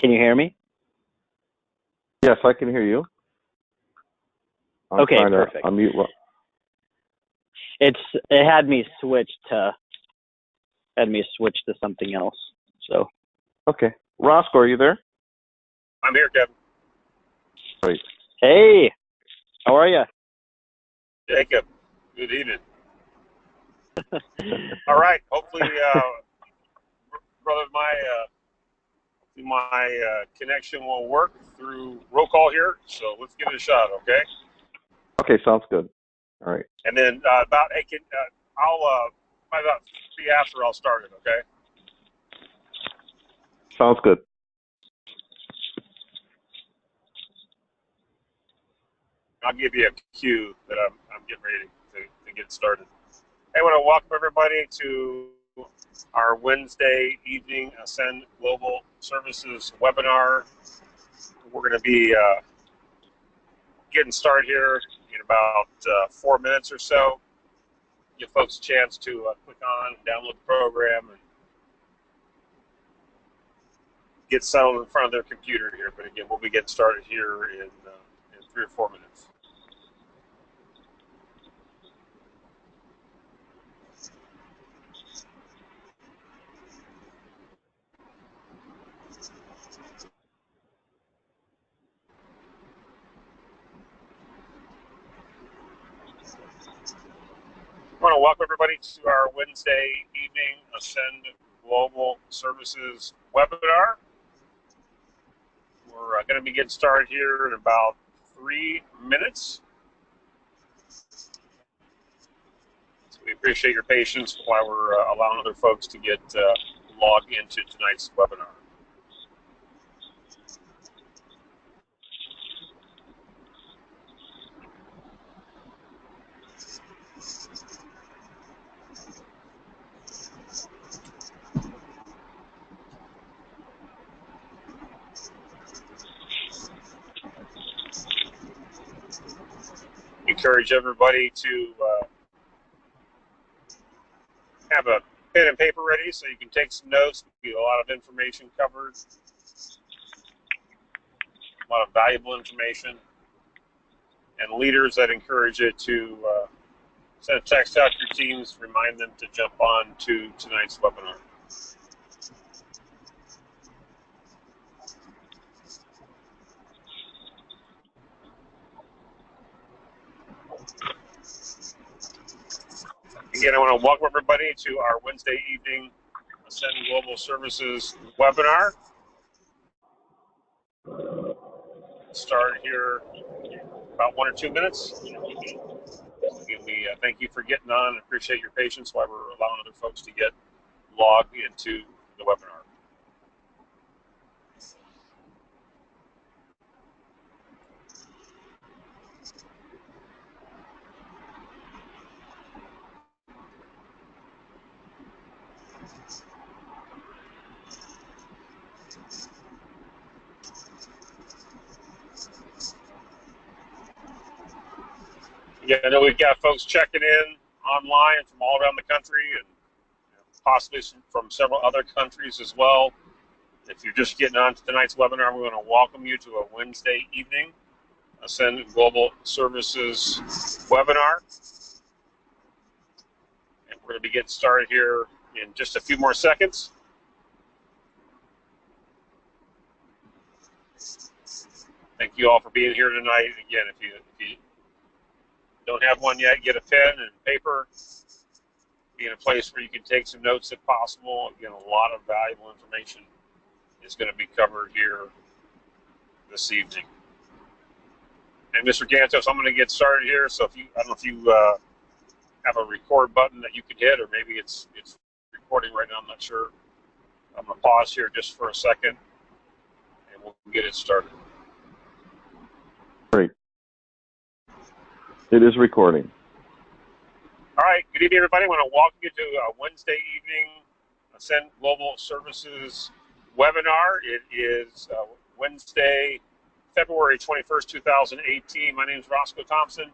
Can you hear me? Yes, I can hear you. I'm Okay, trying to perfect. unmute. It had me switch to something else. So Okay. Roscoe, are you there? I'm here, Kevin. Great. hey, how are you? Jacob, good evening. All right. Hopefully, brother, my connection will work through roll call here. So let's give it a shot, okay? Okay, sounds good. All right. And then I'll by about 3 after I'll start it, okay? Sounds good. I'll give you a cue that I'm getting ready to get started. I want to welcome everybody to our Wednesday evening Ascend Global Services webinar. We're going to be getting started here in about 4 minutes or so. Give folks a chance to click on and download the program and get settled in front of their computer here. But again, we'll be getting started here in 3 or 4 minutes. I want to welcome everybody to our Wednesday evening Ascend Global Services webinar. We're going to be getting started here in about 3 minutes. So we appreciate your patience while we're allowing other folks to get logged into tonight's webinar. Encourage everybody to have a pen and paper ready so you can take some notes, get a lot of information covered, a lot of valuable information, and leaders that encourage it to send a text out to your teams, remind them to jump on to tonight's webinar. Again, I want to welcome everybody to our Wednesday evening Ascend Global Services webinar. Start here about 1 or 2 minutes. Again, we thank you for getting on and appreciate your patience while we're allowing other folks to get logged into the webinar. Yeah, I know we've got folks checking in online from all around the country and possibly from several other countries as well. If you're just getting on to tonight's webinar, we want to welcome you to a Wednesday evening Ascend Global Services webinar. And we're going to be getting started here in just a few more seconds. Thank you all for being here tonight. Again, if you don't have one yet, get a pen and paper. Be in a place where you can take some notes if possible. Again, a lot of valuable information is going to be covered here this evening. And Mr. Gantos, I'm going to get started here. So I don't know if you have a record button that you can hit, or maybe it's recording right now. I'm not sure. I'm going to pause here just for a second, and we'll get it started. Great. It is recording. All right. Good evening, everybody. I want to welcome you to a Wednesday evening Ascend Global Services webinar. It is Wednesday, February 21st, 2018. My name is Roscoe Thompson.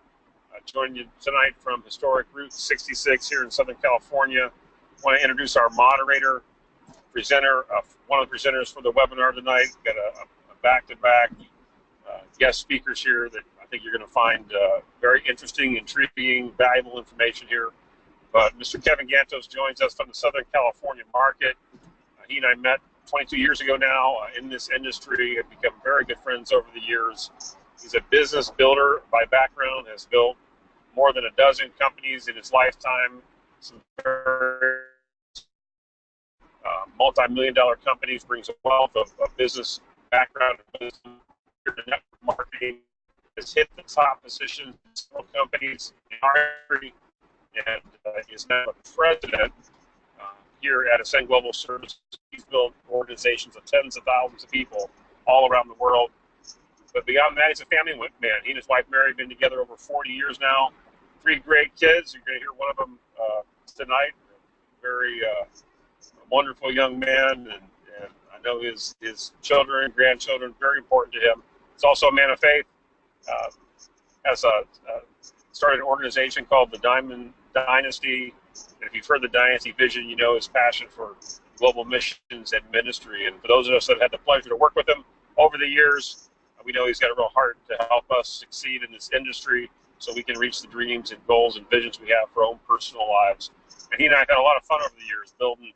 Joining you tonight from historic Route 66 here in Southern California. I want to introduce our moderator one of the presenters for the webinar tonight. We've got a back-to-back guest speakers here that I think you're going to find very interesting, intriguing, valuable information here. But Mr. Kevin Gantos joins us from the Southern California market. He and I met 22 years ago now in this industry, have become very good friends over the years. He's a business builder by background, has built more than a dozen companies in his lifetime, some very multi-million-dollar companies, brings a wealth of business background and wisdom to network marketing, has hit the top positions in several companies in our industry, and is now the president here at Ascend Global Services. He's built organizations of tens of thousands of people all around the world. But beyond that, he's a family man. He and his wife Mary have been together over 40 years now. 3 great kids. You're going to hear one of them tonight. Very wonderful young man, and I know his children, grandchildren, very important to him. He's also a man of faith. Started an organization called the Diamond Dynasty. And if you've heard the Dynasty vision, you know his passion for global missions and ministry. And for those of us that have had the pleasure to work with him over the years, we know he's got a real heart to help us succeed in this industry so we can reach the dreams and goals and visions we have for our own personal lives. And he and I have had a lot of fun over the years building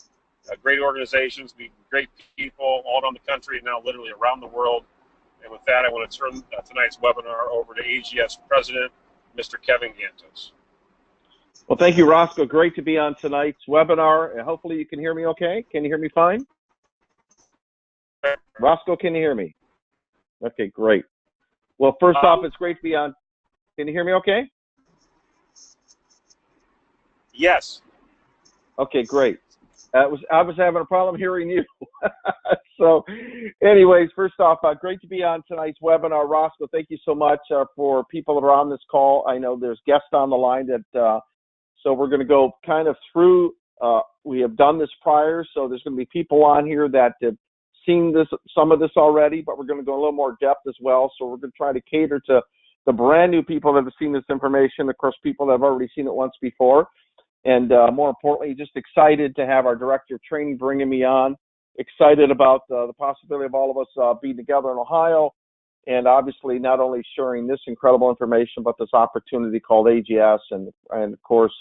great organizations, meeting great people all around the country and now literally around the world. And with that, I want to turn tonight's webinar over to AGS President, Mr. Kevin Gantos. Well, thank you, Roscoe. Great to be on tonight's webinar. Hopefully you can hear me okay. Can you hear me fine? Roscoe, can you hear me? Okay, great. Well, first off, it's great to be on. Can you hear me okay? Yes. Okay, great. I was having a problem hearing you. So anyways, first off, great to be on tonight's webinar. Roscoe, thank you so much for people that are on this call. I know there's guests on the line that, so we're going to go kind of through, we have done this prior, so there's going to be people on here that have seen some of this already, but we're going to go a little more depth as well. So we're going to try to cater to the brand new people that have seen this information, of course, people that have already seen it once before. And more importantly, just excited to have our director of training bringing me on. Excited about the possibility of all of us being together in Ohio, and obviously not only sharing this incredible information, but this opportunity called AGS. And of course,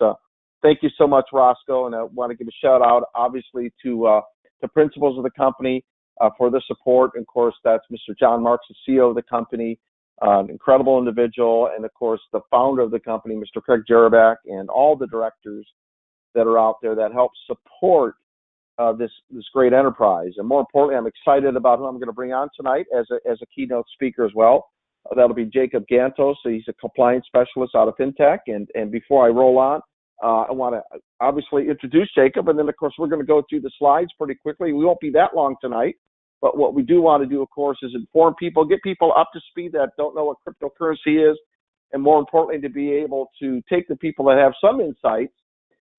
thank you so much, Roscoe. And I want to give a shout out, obviously, to the principals of the company for the support. And of course, that's Mr. John Marks, the CEO of the company, an incredible individual, and of course the founder of the company, Mr. Craig Jarabak, and all the directors that are out there that help support this great enterprise. And more importantly, I'm excited about who I'm going to bring on tonight as a keynote speaker as well. That'll be Jacob Gantos. So he's a compliance specialist out of FinTech. And before I roll on, I want to obviously introduce Jacob, and then of course we're going to go through the slides pretty quickly. We won't be that long tonight. But what we do want to do, of course, is inform people, get people up to speed that don't know what cryptocurrency is, and more importantly, to be able to take the people that have some insights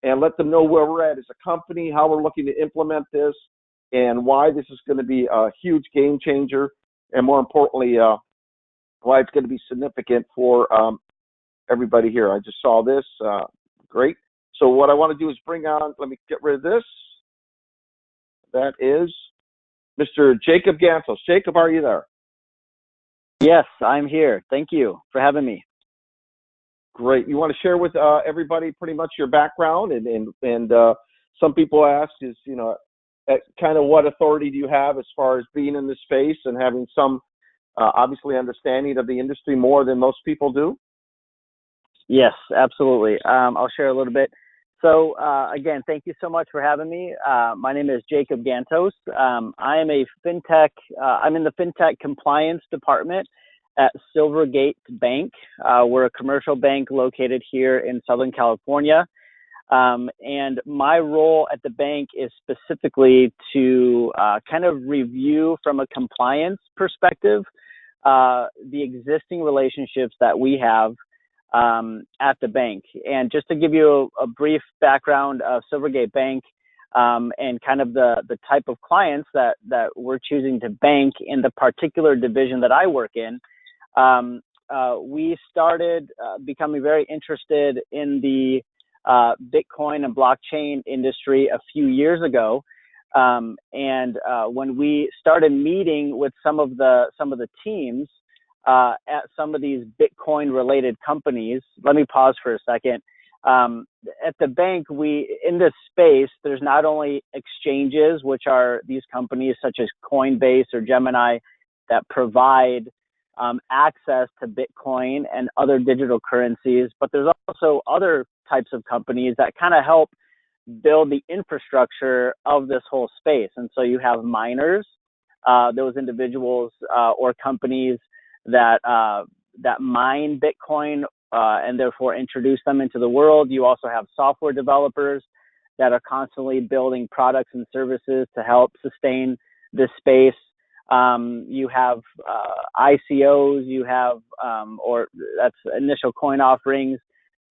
and let them know where we're at as a company, how we're looking to implement this, and why this is going to be a huge game changer, and more importantly, why it's going to be significant for everybody here. I just saw this. Great. So what I want to do is bring on, let me get rid of this. That is Mr. Jacob Gantos. Jacob, are you there? Yes, I'm here. Thank you for having me. Great. You want to share with everybody pretty much your background, and some people ask is, you know, kind of what authority do you have as far as being in this space and having some obviously understanding of the industry more than most people do? Yes, absolutely. I'll share a little bit. So again, thank you so much for having me. My name is Jacob Gantos. I am a FinTech, I'm in the FinTech compliance department at Silvergate Bank. We're a commercial bank located here in Southern California. And my role at the bank is specifically to kind of review from a compliance perspective the existing relationships that we have at the bank. And just to give you a brief background of Silvergate Bank and kind of the type of clients that we're choosing to bank in the particular division that I work in, we started becoming very interested in the Bitcoin and blockchain industry a few years ago When we started meeting with some of the teams at some of these Bitcoin related companies, let me pause for a second. At the bank, in this space, there's not only exchanges, which are these companies such as Coinbase or Gemini that provide access to Bitcoin and other digital currencies, but there's also other types of companies that kind of help build the infrastructure of this whole space. And so you have miners, those individuals or companies that mine Bitcoin and therefore introduce them into the world. You also have software developers that are constantly building products and services to help sustain this space. You have ICOs, you have, or that's initial coin offerings.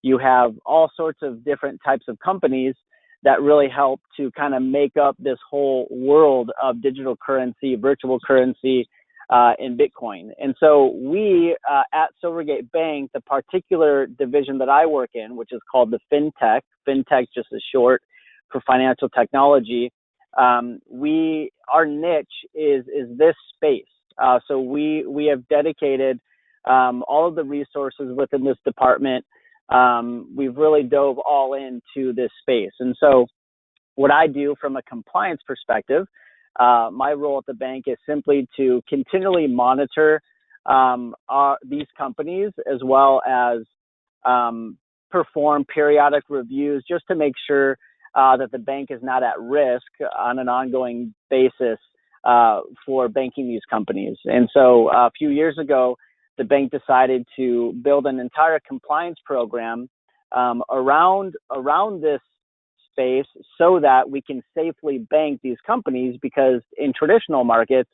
You have all sorts of different types of companies that really help to kind of make up this whole world of digital currency, virtual currency, in Bitcoin. And so we at Silvergate Bank, the particular division that I work in, which is called the FinTech just is short for financial technology, our niche is this space. So we have dedicated all of the resources within this department. We've really dove all into this space. And so what I do from a compliance perspective, my role at the bank is simply to continually monitor these companies as well as perform periodic reviews just to make sure that the bank is not at risk on an ongoing basis for banking these companies. And so a few years ago, the bank decided to build an entire compliance program around this space so that we can safely bank these companies, because in traditional markets,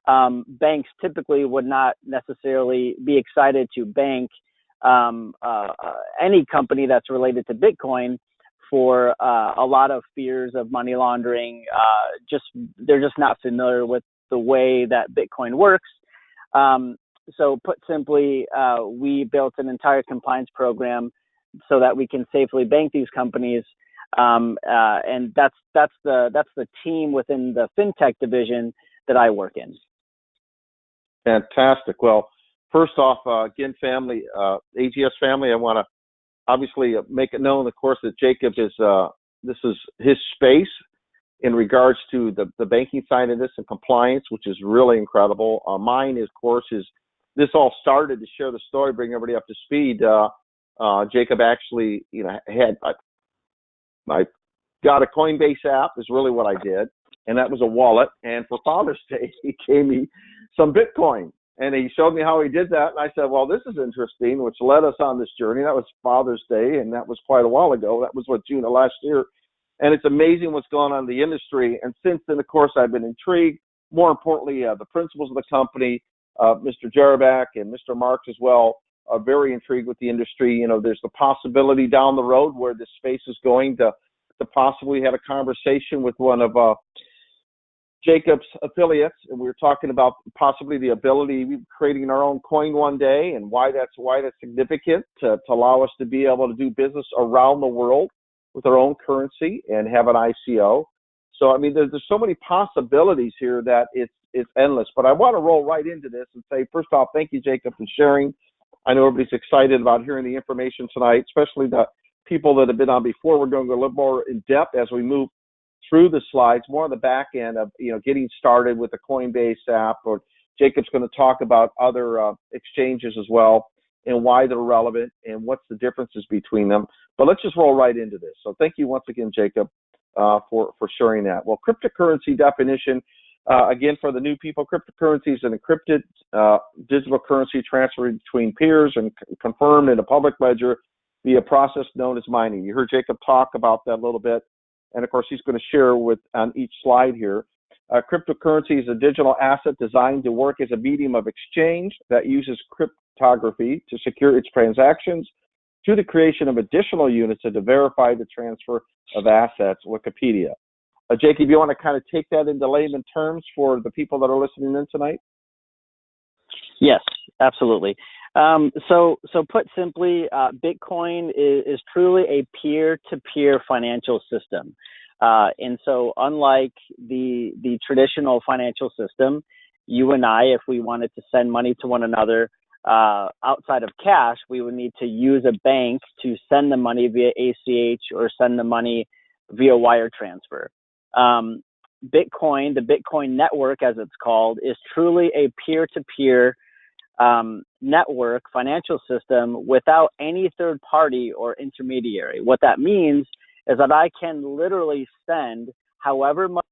banks typically would not necessarily be excited to bank any company that's related to Bitcoin for a lot of fears of money laundering. They're just not familiar with the way that Bitcoin works. So put simply, we built an entire compliance program so that we can safely bank these companies. And that's the team within the FinTech division that I work in. Fantastic. Well, first off, again, family, AGS family, I want to obviously make it known, of course, that Jacob is, this is his space in regards to the banking side of this and compliance, which is really incredible. Mine, of course, is this all started to share the story, bring everybody up to speed. Jacob actually, I got a Coinbase app is really what I did, and that was a wallet. And for Father's Day, he gave me some Bitcoin, and he showed me how he did that. And I said, well, this is interesting, which led us on this journey. That was Father's Day, and that was quite a while ago. That was June of last year. And it's amazing what's going on in the industry. And since then, of course, I've been intrigued. More importantly, the principals of the company, Mr. Jarabak and Mr. Marks as well, are very intrigued with the industry. There's the possibility down the road where this space is going to possibly have a conversation with one of Jacob's affiliates, and we were talking about possibly the ability of creating our own coin one day, and why that's significant to allow us to be able to do business around the world with our own currency and have an ICO. So I mean, there's so many possibilities here that it's endless. But I want to roll right into this and say, first off, thank you, Jacob, for sharing. I know everybody's excited about hearing the information tonight, especially the people that have been on before. We're going to go a little more in depth as we move through the slides, more on the back end of getting started with the Coinbase app, or Jacob's going to talk about other exchanges as well and why they're relevant and what's the differences between them. But let's just roll right into this. So thank you once again, Jacob, for sharing that. Well, cryptocurrency definition, again, for the new people, cryptocurrency is an encrypted digital currency transferred between peers and confirmed in a public ledger via a process known as mining. You heard Jacob talk about that a little bit. And of course, he's going to share on each slide here. Cryptocurrency is a digital asset designed to work as a medium of exchange that uses cryptography to secure its transactions through the creation of additional units to verify the transfer of assets. Wikipedia. Jacob, you want to kind of take that into layman terms for the people that are listening in tonight? Yes, absolutely. So put simply, Bitcoin is truly a peer-to-peer financial system. And so unlike the traditional financial system, you and I, if we wanted to send money to one another outside of cash, we would need to use a bank to send the money via ACH or send the money via wire transfer. Bitcoin, the Bitcoin network, as it's called, is truly a peer-to-peer network financial system without any third party or intermediary. What that means is that I can literally send however much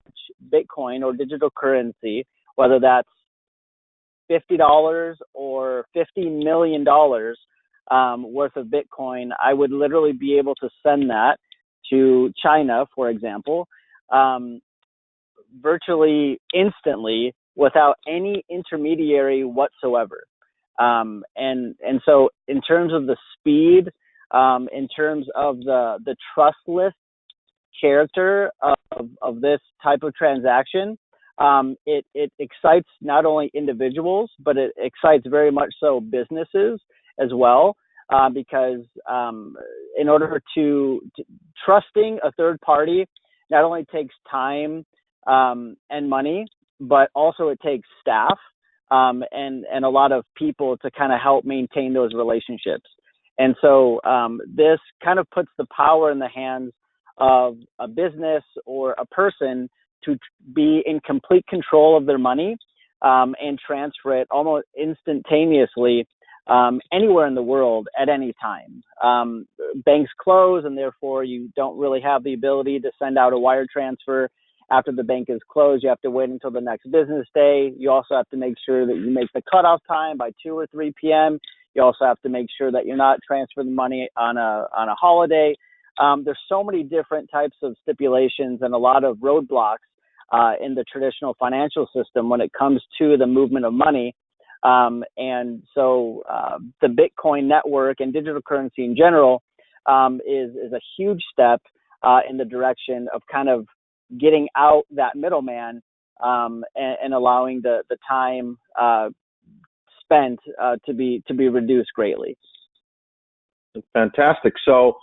Bitcoin or digital currency, whether that's $50 or $50 million worth of Bitcoin, I would literally be able to send that to China, for example, virtually instantly without any intermediary whatsoever. And so in terms of the speed, in terms of the trustless character of this type of transaction, it excites not only individuals, but it excites very much so businesses as well, because in order to trusting a third party not only takes time and money, but also it takes staff and a lot of people to kind of help maintain those relationships. And so this kind of puts the power in the hands of a business or a person to be in complete control of their money and transfer it almost instantaneously anywhere in the world at any time. Banks close, and therefore you don't really have the ability to send out a wire transfer after the bank is closed. You have to wait until the next business day. You also have to make sure that you make the cutoff time by 2 or 3 p.m. You also have to make sure that you're not transferring the money on a holiday. There's so many different types of stipulations and a lot of roadblocks in the traditional financial system when it comes to the movement of money. And so the Bitcoin network and digital currency in general is a huge step in the direction of kind of getting out that middleman and allowing the time spent to be reduced greatly. Fantastic. So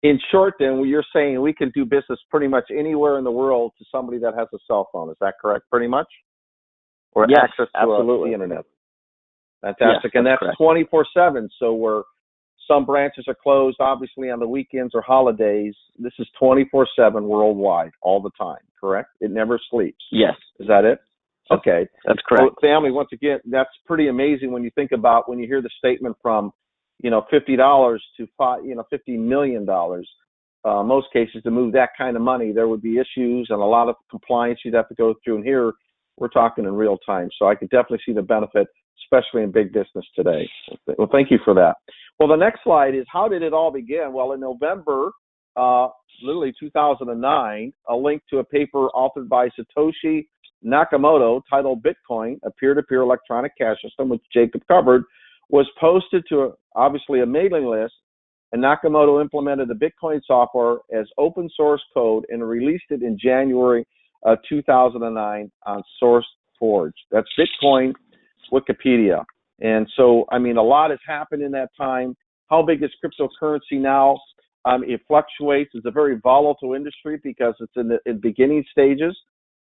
in short, then, you're saying we can do business pretty much anywhere in the world to somebody that has a cell phone. Is that correct, pretty much? Or yes, access to absolutely. the internet. Fantastic. Yes, and that's correct. 24/7. So where some branches are closed, obviously, on the weekends or holidays, this is 24/7 worldwide, all the time, correct? It never sleeps. Yes. Is that it? Okay. That's correct. Well, family, once again, that's pretty amazing when you think about when you hear the statement from, $50 to $50 million. Most cases, to move that kind of money, there would be issues and a lot of compliance you'd have to go through. And here, we're talking in real time. So I could definitely see the benefit, especially in big business today. Well, thank you for that. Well, the next slide is, how did it all begin? Well, in November, literally 2009, a link to a paper authored by Satoshi Nakamoto titled Bitcoin, a peer-to-peer electronic cash system, which Jacob covered, was posted to obviously a mailing list, and Nakamoto implemented the Bitcoin software as open source code and released it in January 2009 on SourceForge. That's Bitcoin Wikipedia. And so, a lot has happened in that time. How big is cryptocurrency now? It fluctuates. It's a very volatile industry because it's in the beginning stages,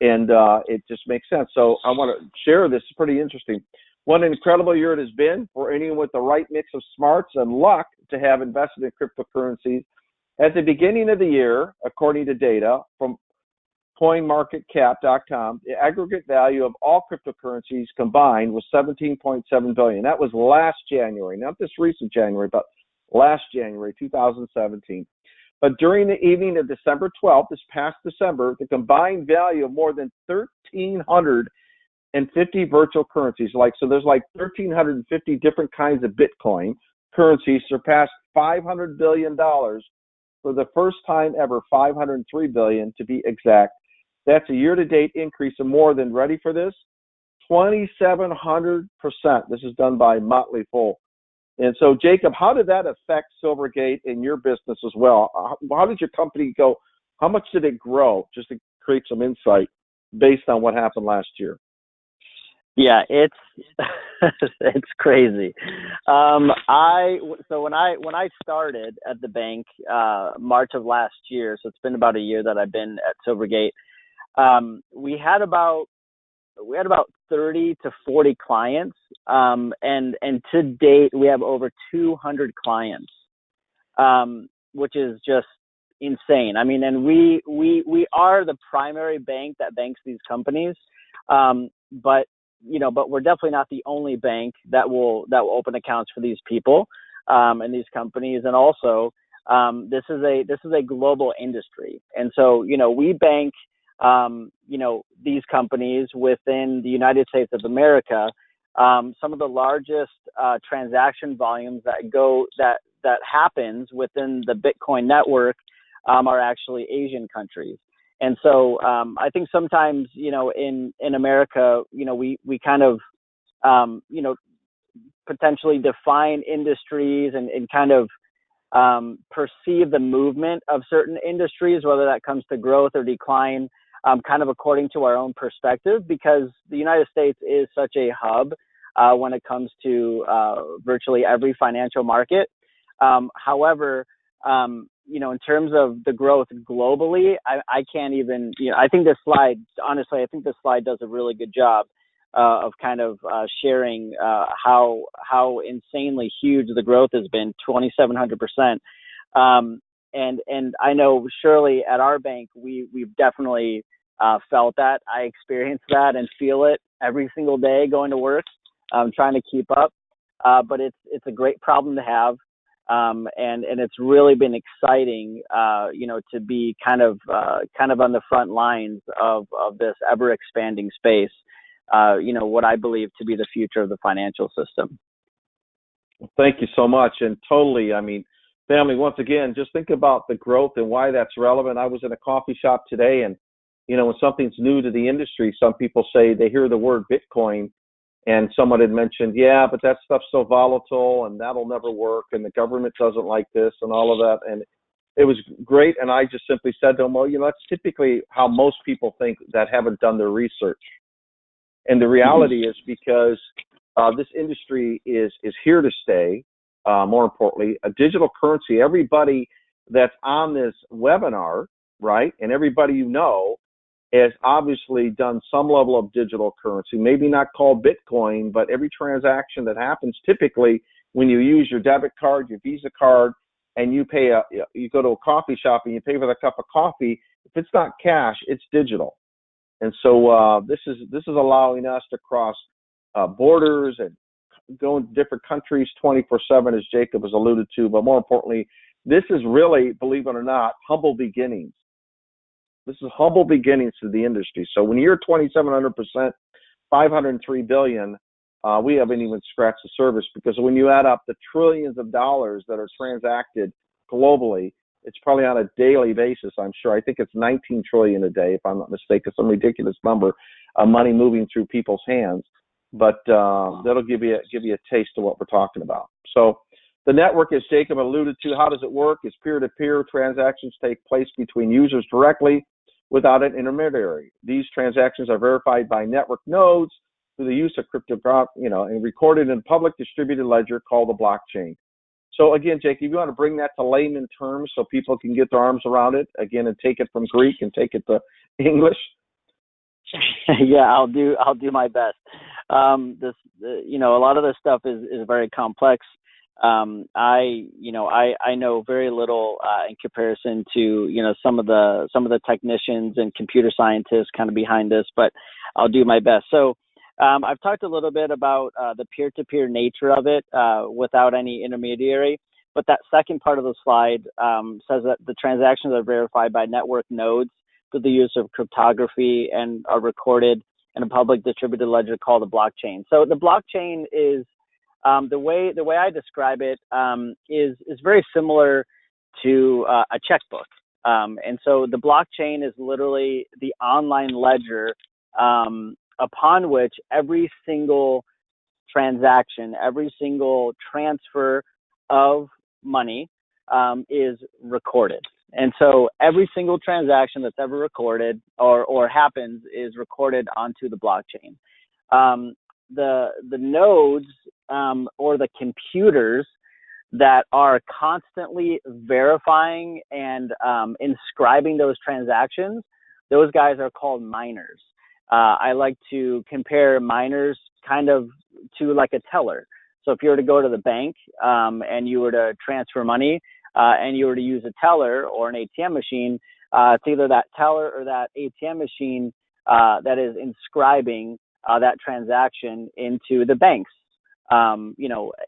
and it just makes sense. So I want to share this. It's pretty interesting. What an incredible year it has been for anyone with the right mix of smarts and luck to have invested in cryptocurrencies. At the beginning of the year, according to data from CoinMarketCap.com, the aggregate value of all cryptocurrencies combined was $17.7 billion. That was last January, not this recent January, but last January, 2017. But during the evening of December 12th, this past December, the combined value of more than 1,350 virtual currencies, so there's 1,350 different kinds of Bitcoin currencies, surpassed $500 billion for the first time ever, $503 billion to be exact. That's a year-to-date increase of more than, ready for this, 2,700%. This is done by Motley Fool. And so, Jacob, how did that affect Silvergate in your business as well? How did your company go? How much did it grow, just to create some insight based on what happened last year? Yeah, it's it's crazy. So when I started at the bank March of last year, so it's been about a year that I've been at Silvergate. We had about 30 to 40 clients, and to date we have over 200 clients, which is just insane. I mean, and we are the primary bank that banks these companies, but but we're definitely not the only bank that will open accounts for these people, and these companies, and also this is a global industry, and so we bank these companies within the United States of America. Some of the largest transaction volumes that happens within the Bitcoin network are actually Asian countries. And so I think sometimes, in America, we kind of, potentially define industries and kind of perceive the movement of certain industries, whether that comes to growth or decline, kind of according to our own perspective, because the United States is such a hub when it comes to virtually every financial market. However, in terms of the growth globally, I can't even, I think this slide, honestly, I think this slide does a really good job of kind of sharing how insanely huge the growth has been, 2,700%. And I know surely at our bank, we've definitely felt that. I experience that and feel it every single day going to work, trying to keep up. But it's a great problem to have. And it's really been exciting, to be kind of on the front lines of this ever expanding space, what I believe to be the future of the financial system. Thank you so much. And totally, I mean, family, once again, just think about the growth and why that's relevant. I was in a coffee shop today, and, when something's new to the industry, some people say they hear the word Bitcoin, and someone had mentioned, yeah, but that stuff's so volatile and that'll never work, and the government doesn't like this and all of that. And it was great. And I just simply said to them, well, that's typically how most people think that haven't done their research. And the reality is, because this industry is here to stay. More importantly, a digital currency. Everybody that's on this webinar, right, and everybody has obviously done some level of digital currency. Maybe not called Bitcoin, but every transaction that happens, typically when you use your debit card, your Visa card, and you go to a coffee shop and you pay for the cup of coffee. If it's not cash, it's digital. And so this is allowing us to cross borders and go into different countries 24/7, as Jacob has alluded to. But more importantly, this is really, believe it or not, humble beginnings. This is humble beginnings to the industry. So when you're 2,700%, 503 billion, we haven't even scratched the surface, because when you add up the trillions of dollars that are transacted globally, it's probably on a daily basis, I'm sure. I think it's 19 trillion a day, if I'm not mistaken, some ridiculous number of money moving through people's hands. But that'll give you a taste of what we're talking about. So the network, as Jacob alluded to, how does it work? It's peer-to-peer. Transactions take place between users directly without an intermediary. These transactions are verified by network nodes through the use of cryptography, and recorded in public distributed ledger called the blockchain. So again, Jacob, you want to bring that to layman terms so people can get their arms around it again, and take it from Greek and take it to English. Yeah, I'll do my best. A lot of this stuff is very complex. I know very little in comparison to some of the technicians and computer scientists kind of behind this, but I'll do my best. So I've talked a little bit about the peer-to-peer nature of it without any intermediary, but that second part of the slide says that the transactions are verified by network nodes through the use of cryptography and are recorded in a public distributed ledger called the blockchain. So the blockchain is the way I describe it is very similar to a checkbook, and so the blockchain is literally the online ledger upon which every single transaction, every single transfer of money is recorded. And so every single transaction that's ever recorded or happens is recorded onto the blockchain. the nodes or the computers that are constantly verifying and inscribing those transactions, those guys are called miners. I like to compare miners kind of to like a teller. So if you were to go to the bank and you were to transfer money and you were to use a teller or an ATM machine, it's either that teller or that ATM machine that is inscribing that transaction into the bank's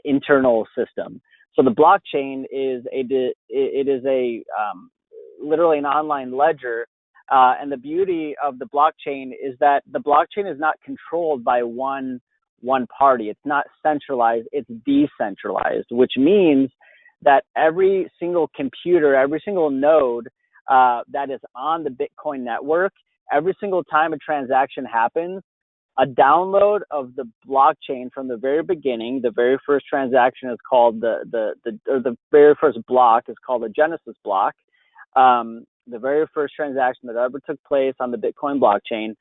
internal system. So the blockchain is literally an online ledger, and the beauty of the blockchain is that the blockchain is not controlled by one party. It's not centralized, it's decentralized, which means that every single computer, every single node that is on the Bitcoin network, every single time a transaction happens, a download of the blockchain from the very beginning, the very first transaction is called the very first block is called the Genesis block. The very first transaction that ever took place on the Bitcoin blockchain.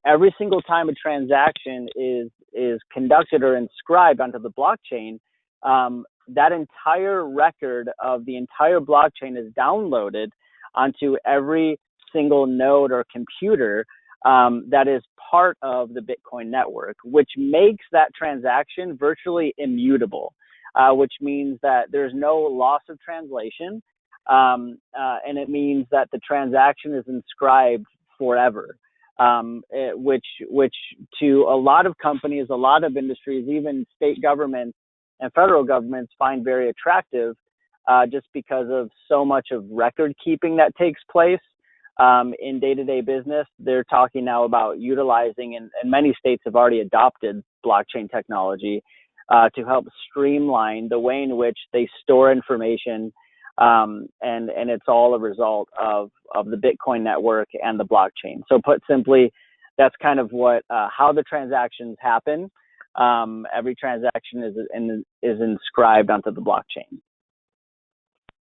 Every single time a transaction is conducted or inscribed onto the blockchain, that entire record of the entire blockchain is downloaded onto every single node or computer that is part of the Bitcoin network, which makes that transaction virtually immutable, which means that there's no loss of translation, and it means that the transaction is inscribed forever, which to a lot of companies, a lot of industries, even state governments and federal governments find very attractive, just because of so much of record keeping that takes place in day-to-day business. They're talking now about utilizing, and many states have already adopted blockchain technology to help streamline the way in which they store information, and it's all a result of the Bitcoin network and the blockchain. So put simply, that's kind of what how the transactions happen. Every transaction is inscribed onto the blockchain.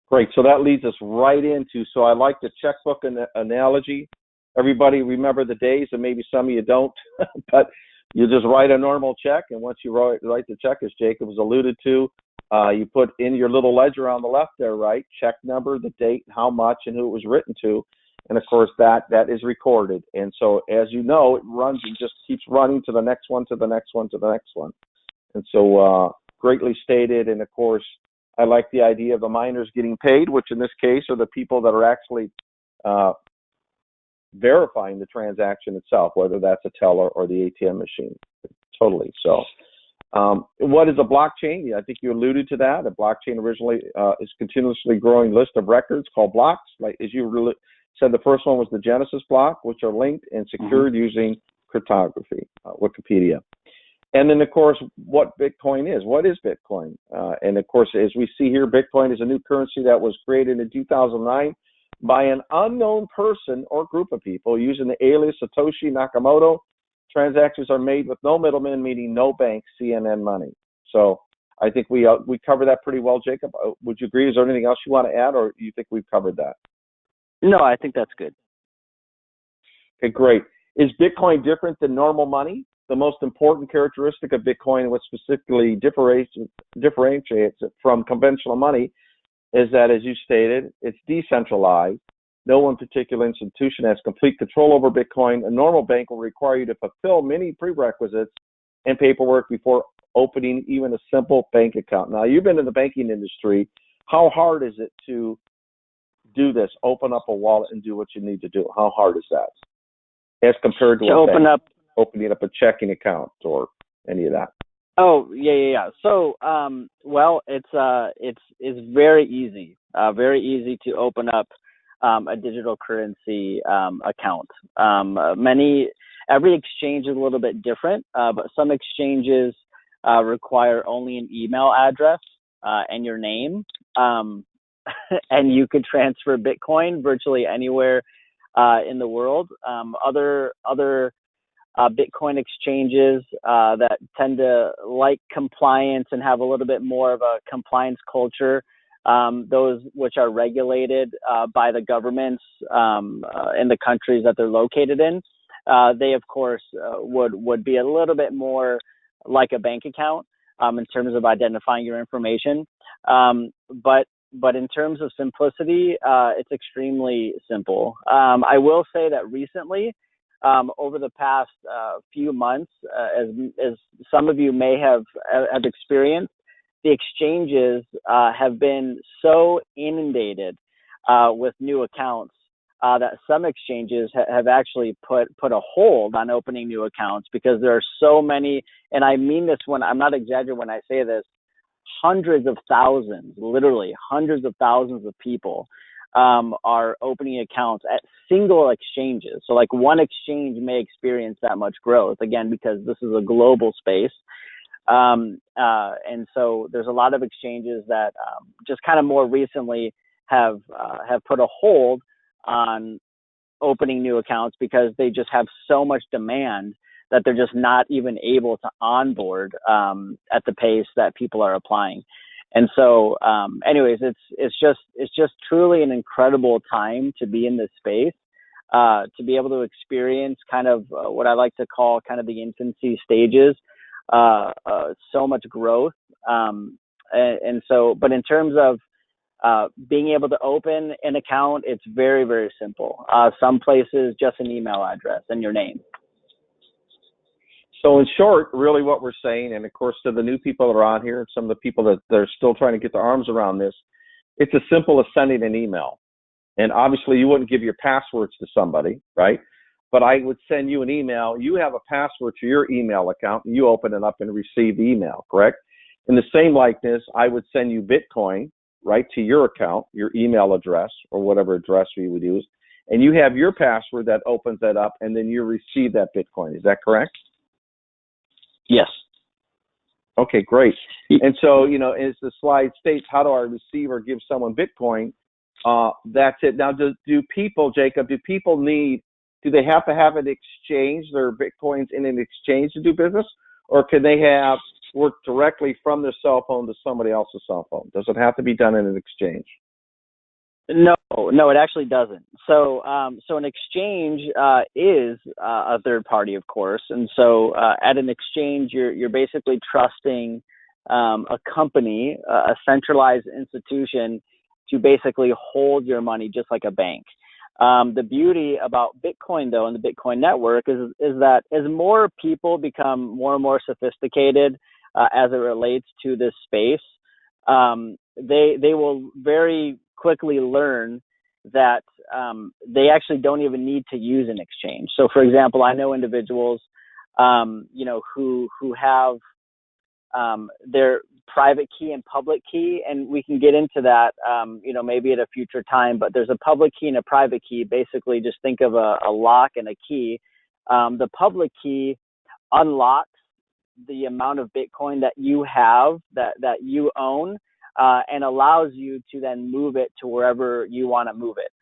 Great. So that leads us right into, so I like the checkbook analogy. Everybody remember the days, and maybe some of you don't, but you just write a normal check, and once you write the check, as Jacob was alluded to, you put in your little ledger on the left there, right? Check number, the date, how much, and who it was written to. And of course, that is recorded. And so, as you know, it runs and just keeps running to the next one, to the next one, to the next one. And so, greatly stated. And of course, I like the idea of the miners getting paid, which in this case are the people that are actually verifying the transaction itself, whether that's a teller or the ATM machine. Totally. So, what is a blockchain? I think you alluded to that. A blockchain originally is continuously growing list of records called blocks. Like as you said, the first one was the Genesis block, which are linked and secured using cryptography, Wikipedia. And then, of course, what Bitcoin is. What is Bitcoin? And, of course, as we see here, Bitcoin is a new currency that was created in 2009 by an unknown person or group of people using the alias Satoshi Nakamoto. Transactions are made with no middleman, meaning no bank, CNN money. So I think we covered that pretty well, Jacob. Would you agree? Is there anything else you want to add, or do you think we've covered that? No, I think that's good. Okay, great. Is Bitcoin different than normal money? The most important characteristic of Bitcoin, what specifically differentiates it from conventional money, is that, as you stated, it's decentralized. No one particular institution has complete control over Bitcoin. A normal bank will require you to fulfill many prerequisites and paperwork before opening even a simple bank account. Now, you've been in the banking industry. How hard is it to do this, open up a wallet and do what you need to do? How hard is that as compared to opening up a checking account or any of that? Oh, yeah. So, well, it's very easy to open up a digital currency account. Every exchange is a little bit different, but some exchanges require only an email address and your name, and you could transfer Bitcoin virtually anywhere in the world. Other Bitcoin exchanges that tend to like compliance and have a little bit more of a compliance culture, those which are regulated by the governments in the countries that they're located in, they of course would be a little bit more like a bank account in terms of identifying your information. But in terms of simplicity, it's extremely simple. I will say that recently, over the past few months, as some of you may have experienced, the exchanges have been so inundated with new accounts that some exchanges have actually put a hold on opening new accounts because there are so many, and I mean this when I'm not exaggerating when I say this, hundreds of thousands, literally hundreds of thousands of people are opening accounts at single exchanges. So like one exchange may experience that much growth, again, because this is a global space. And so there's a lot of exchanges that just kind of more recently have put a hold on opening new accounts because they just have so much demand that they're just not even able to onboard at the pace that people are applying. And so, anyways, it's just truly an incredible time to be in this space, to be able to experience kind of what I like to call kind of the infancy stages, so much growth. And so, but in terms of being able to open an account, it's very, very simple. Some places, just an email address and your name. So in short, really what we're saying, and of course to the new people that are on here, some of the people that are still trying to get their arms around this, it's as simple as sending an email. And obviously you wouldn't give your passwords to somebody, right? But I would send you an email. You have a password to your email account, and you open it up and receive the email, correct? In the same likeness, I would send you Bitcoin, right, to your account, your email address, or whatever address you would use, and you have your password that opens that up, and then you receive that Bitcoin. Is that correct? Yes. Okay, great. And so, you know, as the slide states, how do I receive or give someone Bitcoin? That's it. Now, do people, Jacob, do they have to have an exchange, their Bitcoins in an exchange to do business? Or can they work directly from their cell phone to somebody else's cell phone? Does it have to be done in an exchange? No, it actually doesn't. So an exchange is a third party, of course, and so at an exchange, you're basically trusting a company, a centralized institution, to basically hold your money just like a bank. The beauty about Bitcoin, though, and the Bitcoin network is that as more people become more and more sophisticated as it relates to this space, they will very quickly learn that they actually don't even need to use an exchange. So, for example, I know individuals, who have their private key and public key, and we can get into that, maybe at a future time. But there's a public key and a private key. Basically, just think of a lock and a key. The public key unlocks the amount of Bitcoin that you have, that you own, and allows you to then move it to wherever you want to move it.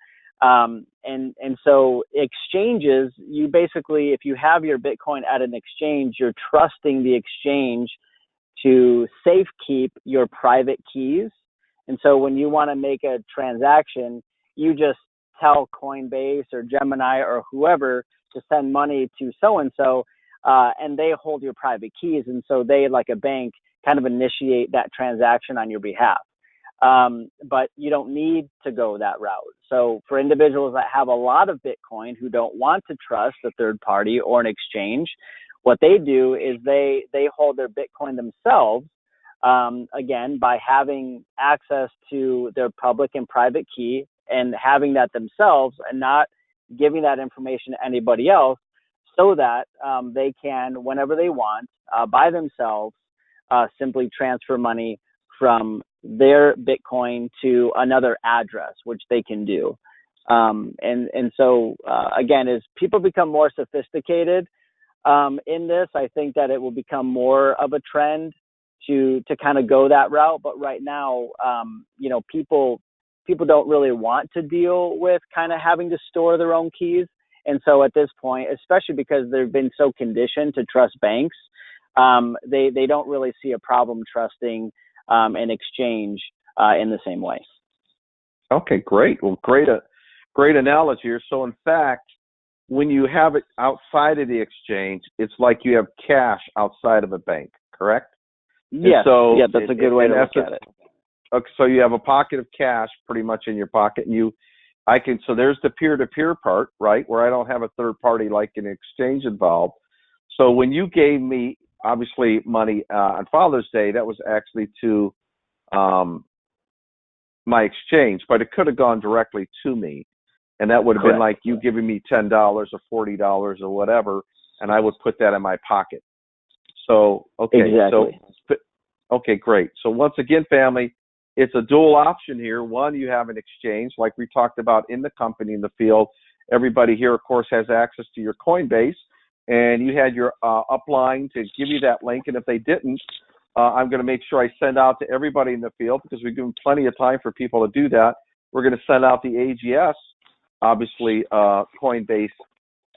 And so exchanges, you basically, if you have your Bitcoin at an exchange, you're trusting the exchange to safekeep your private keys. And so when you want to make a transaction, you just tell Coinbase or Gemini or whoever to send money to so-and-so, and they hold your private keys. And so they, like a bank, kind of initiate that transaction on your behalf. But you don't need to go that route. So for individuals that have a lot of Bitcoin who don't want to trust a third party or an exchange, what they do is they hold their Bitcoin themselves, again, by having access to their public and private key and having that themselves and not giving that information to anybody else, so that they can, whenever they want, by themselves, simply transfer money from their Bitcoin to another address, which they can do. And so, again, as people become more sophisticated in this, I think that it will become more of a trend to kind of go that route. But right now, people don't really want to deal with kind of having to store their own keys. And so at this point, especially because they've been so conditioned to trust banks, they don't really see a problem trusting an exchange in the same way. Okay, great. Well, great analogy here. So in fact, when you have it outside of the exchange, it's like you have cash outside of a bank, correct? Yes. So Yeah, that's a good way to look at it. Okay, so you have a pocket of cash pretty much in your pocket, and so there's the peer-to-peer part, right, where I don't have a third party like an exchange involved. So when you gave me, obviously, money on Father's Day, that was actually to my exchange, but it could have gone directly to me. And that would have been like you giving me $10 or $40 or whatever, and I would put that in my pocket. So, okay. Exactly. So, okay, great. So once again, family, it's a dual option here. One, you have an exchange like we talked about in the company, in the field. Everybody here, of course, has access to your Coinbase, and you had your upline to give you that link. And if they didn't, I'm going to make sure I send out to everybody in the field, because we've given plenty of time for people to do that. We're going to send out the AGS, obviously, Coinbase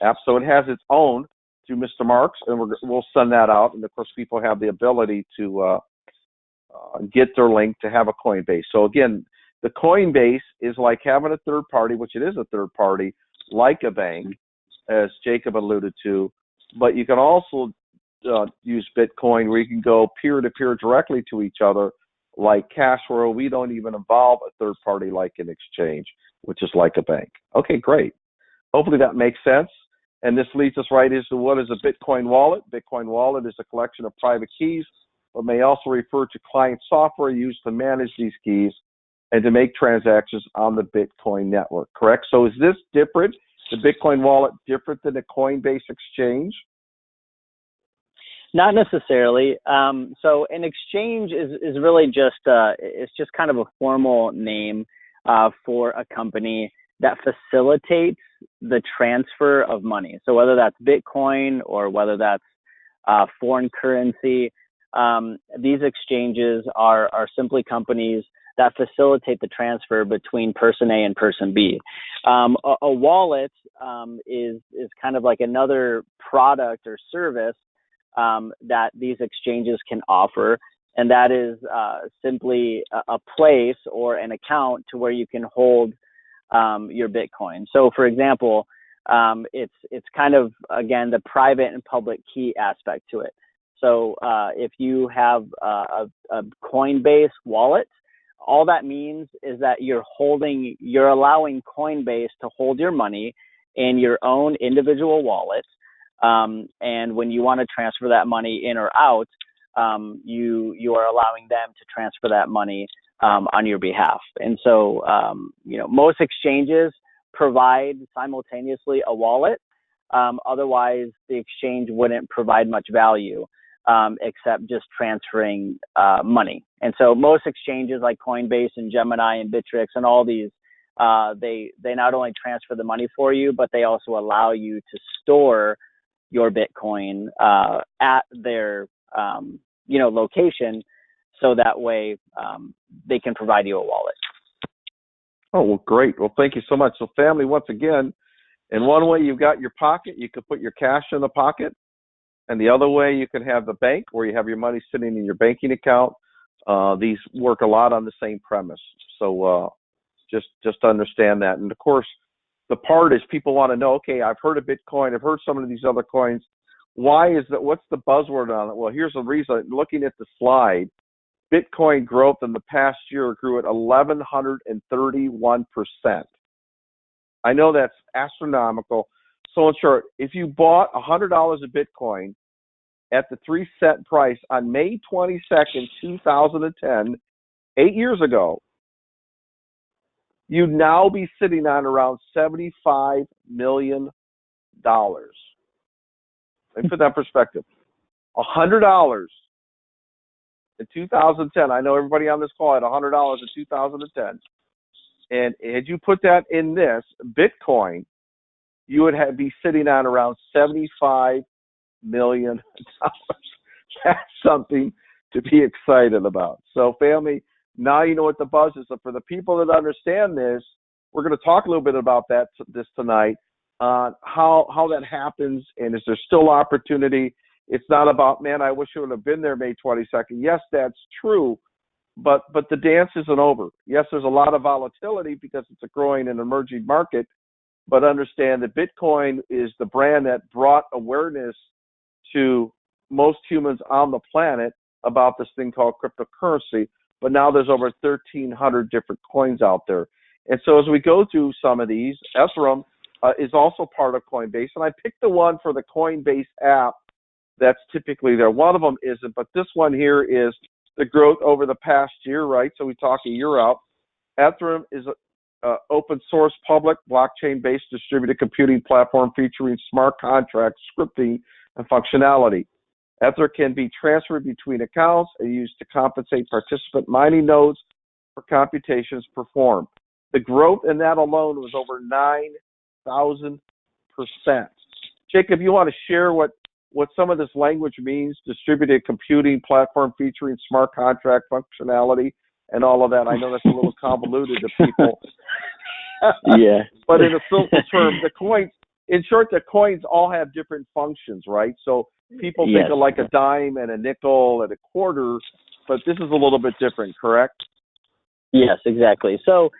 app. So it has its own through Mr. Marks, and we'll send that out. And of course, people have the ability to get their link to have a Coinbase. So again, the Coinbase is like having a third party, which it is a third party, like a bank, as Jacob alluded to. But you can also use Bitcoin where you can go peer-to-peer directly to each other, like Cash, where we don't even involve a third party like an exchange, which is like a bank. Okay, great. Hopefully that makes sense. And this leads us right into what is a Bitcoin wallet. Bitcoin wallet is a collection of private keys, but may also refer to client software used to manage these keys and to make transactions on the Bitcoin network, correct? So is this different, the Bitcoin wallet, different than a Coinbase exchange? Not necessarily. So an exchange is really just it's just kind of a formal name for a company that facilitates the transfer of money. So whether that's Bitcoin or whether that's foreign currency, these exchanges are simply companies that facilitate the transfer between person A and person B. A wallet is kind of like another product or service that these exchanges can offer, and that is simply a place or an account to where you can hold your Bitcoin. So, for example, it's kind of, again, the private and public key aspect to it. So if you have a Coinbase wallet, all that means is that you're allowing Coinbase to hold your money in your own individual wallet. And when you want to transfer that money in or out, you are allowing them to transfer that money on your behalf. And so, most exchanges provide simultaneously a wallet. Otherwise, the exchange wouldn't provide much value except just transferring money. And so most exchanges like Coinbase and Gemini and Bittrex and all these, they not only transfer the money for you, but they also allow you to store your Bitcoin at their location, so that way they can provide you a wallet. Oh, well, great. Well, thank you so much. So, family, once again, in one way you've got your pocket, you could put your cash in the pocket, and the other way you can have the bank where you have your money sitting in your banking account. These work a lot on the same premise. So just understand that. And of course, the part is people want to know, okay, I've heard of Bitcoin, I've heard some of these other coins. Why is that? What's the buzzword on it? Well, here's the reason. Looking at the slide, Bitcoin growth in the past year grew at 1,131%. I know that's astronomical. So in short, if you bought $100 of Bitcoin at the 3-cent price on May 22nd, 2010, 8 years ago, you'd now be sitting on around $75 million. Let me put that in perspective. $100 in 2010. I know everybody on this call had $100 in 2010. And had you put that in this Bitcoin, you would be sitting on around $75 million. That's something to be excited about. So, family, now you know what the buzz is. So for the people that understand this, we're going to talk a little bit about this tonight, how that happens, and is there still opportunity? It's not about, man, I wish I would have been there May 22nd. Yes, that's true, but the dance isn't over. Yes, there's a lot of volatility because it's a growing and emerging market, but understand that Bitcoin is the brand that brought awareness to most humans on the planet about this thing called cryptocurrency. But now there's over 1,300 different coins out there. And so as we go through some of these, Ethereum is also part of Coinbase. And I picked the one for the Coinbase app that's typically there. One of them isn't, but this one here is the growth over the past year, right? So we talk a year out. Ethereum is an open source, public, blockchain-based distributed computing platform featuring smart contract scripting and functionality. Ether can be transferred between accounts and used to compensate participant mining nodes for computations performed. The growth in that alone was over 9,000%. Jacob, you want to share what some of this language means, distributed computing platform featuring smart contract functionality and all of that? I know that's a little convoluted to people. Yeah. But in a simple term, the coins, in short, the coins all have different functions, right? So people think of like a dime and a nickel and a quarter, but this is a little bit different, correct? Yes, exactly. So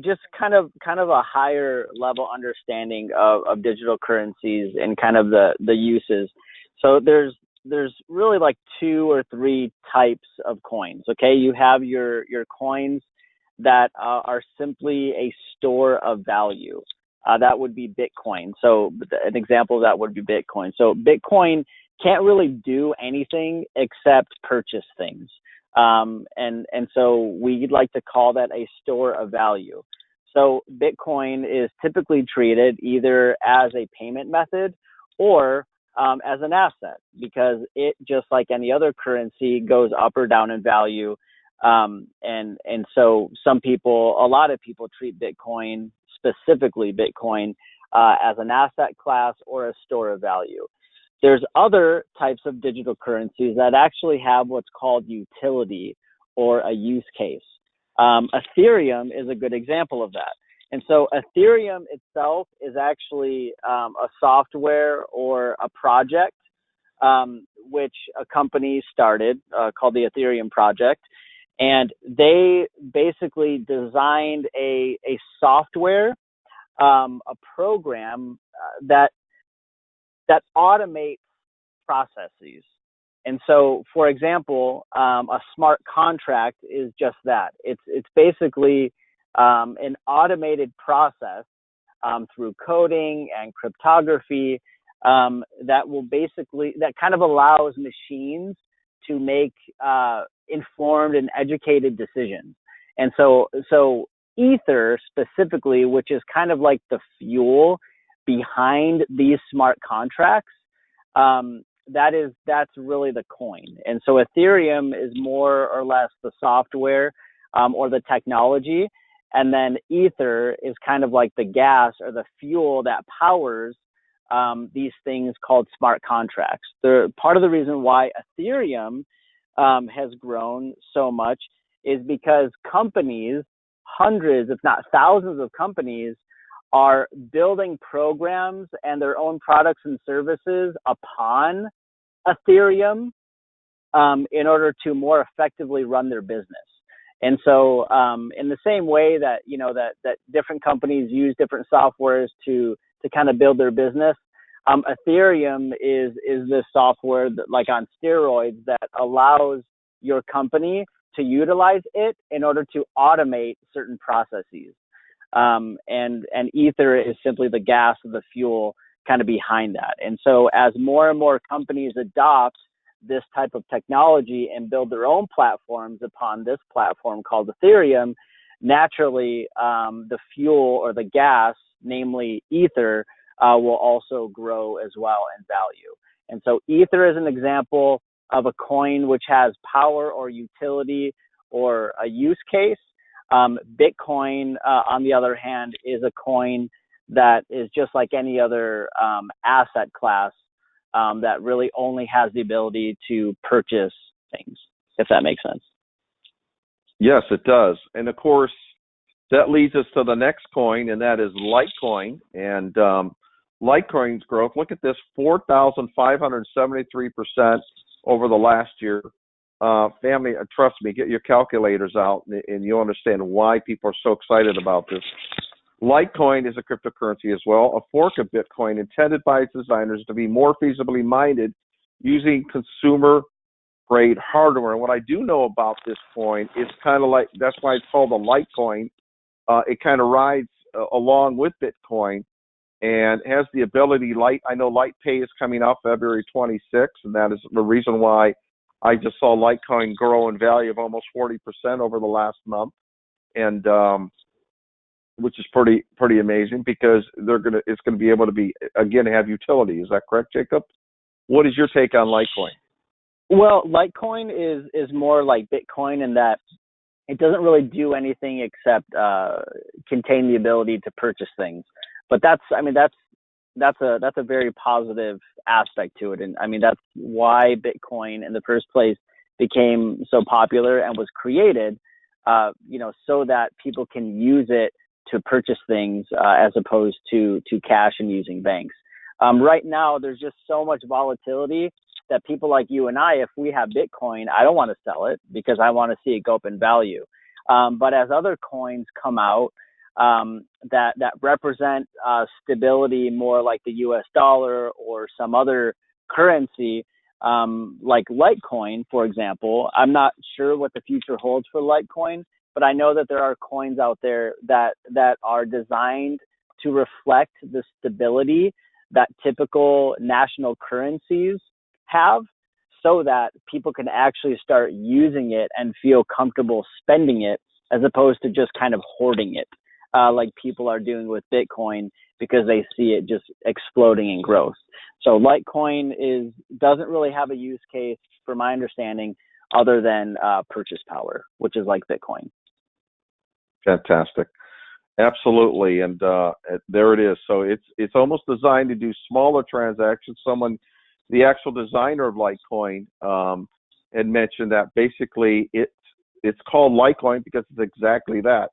just kind of a higher level understanding of digital currencies and kind of the uses. So there's really like 2 or 3 types of coins. Okay, you have your coins that are simply a store of value. That would be Bitcoin. So an example of that would be Bitcoin. So Bitcoin can't really do anything except purchase things. And so we'd like to call that a store of value. So Bitcoin is typically treated either as a payment method or as an asset, because it, just like any other currency, goes up or down in value. And so a lot of people treat Bitcoin, specifically Bitcoin, as an asset class or a store of value. There's other types of digital currencies that actually have what's called utility or a use case. Ethereum is a good example of that. And so Ethereum itself is actually a software or a project which a company started called the Ethereum Project. And they basically designed a software, a program that automates processes. And so, for example, a smart contract is just that. It's basically an automated process through coding and cryptography that kind of allows machines to make informed and educated decisions. And so Ether specifically, which is kind of like the fuel behind these smart contracts, that's really the coin. And so Ethereum is more or less the software or the technology, and then Ether is kind of like the gas or the fuel that powers these things called smart contracts. Part of the reason why Ethereum has grown so much is because companies, hundreds if not thousands of companies, are building programs and their own products and services upon Ethereum in order to more effectively run their business. And so in the same way that, that different companies use different softwares to kind of build their business, Ethereum is this software that, like on steroids, that allows your company to utilize it in order to automate certain processes. And Ether is simply the gas or the fuel kind of behind that. And so as more and more companies adopt this type of technology and build their own platforms upon this platform called Ethereum, naturally the fuel or the gas, namely Ether, will also grow as well in value. And so Ether is an example of a coin which has power or utility or a use case. Bitcoin, on the other hand, is a coin that is just like any other asset class that really only has the ability to purchase things, if that makes sense. Yes, it does. And of course, that leads us to the next coin, and that is Litecoin. And Litecoin's growth, look at this, 4,573% over the last year. Family, trust me, get your calculators out, and you'll understand why people are so excited about this. Litecoin is a cryptocurrency as well, a fork of Bitcoin intended by its designers to be more feasibly mined using consumer-grade hardware. And what I do know about this coin is kind of like, that's why it's called a Litecoin. It kind of rides along with Bitcoin and has the ability, I know LitePay is coming out February 26th, and that is the reason why I just saw Litecoin grow in value of almost 40% over the last month. And which is pretty amazing, because it's gonna be able to be, again, have utility. Is that correct, Jacob? What is your take on Litecoin? Well, Litecoin is more like Bitcoin in that it doesn't really do anything except contain the ability to purchase things. But that's a very positive aspect to it, and I mean that's why Bitcoin in the first place became so popular and was created, so that people can use it to purchase things as opposed to cash and using banks. Right now, there's just so much volatility that people like you and I, if we have Bitcoin, I don't want to sell it because I want to see it go up in value. But as other coins come out that represent stability, more like the U.S. dollar or some other currency, like Litecoin, for example, I'm not sure what the future holds for Litecoin, but I know that there are coins out there that are designed to reflect the stability that typical national currencies have, so that people can actually start using it and feel comfortable spending it, as opposed to just kind of hoarding it, like people are doing with Bitcoin because they see it just exploding in growth. So Litecoin doesn't really have a use case, for my understanding, other than purchase power, which is like Bitcoin. Fantastic. Absolutely. And there it is. So it's almost designed to do smaller transactions. The actual designer of Litecoin had mentioned that basically it's called Litecoin because it's exactly that.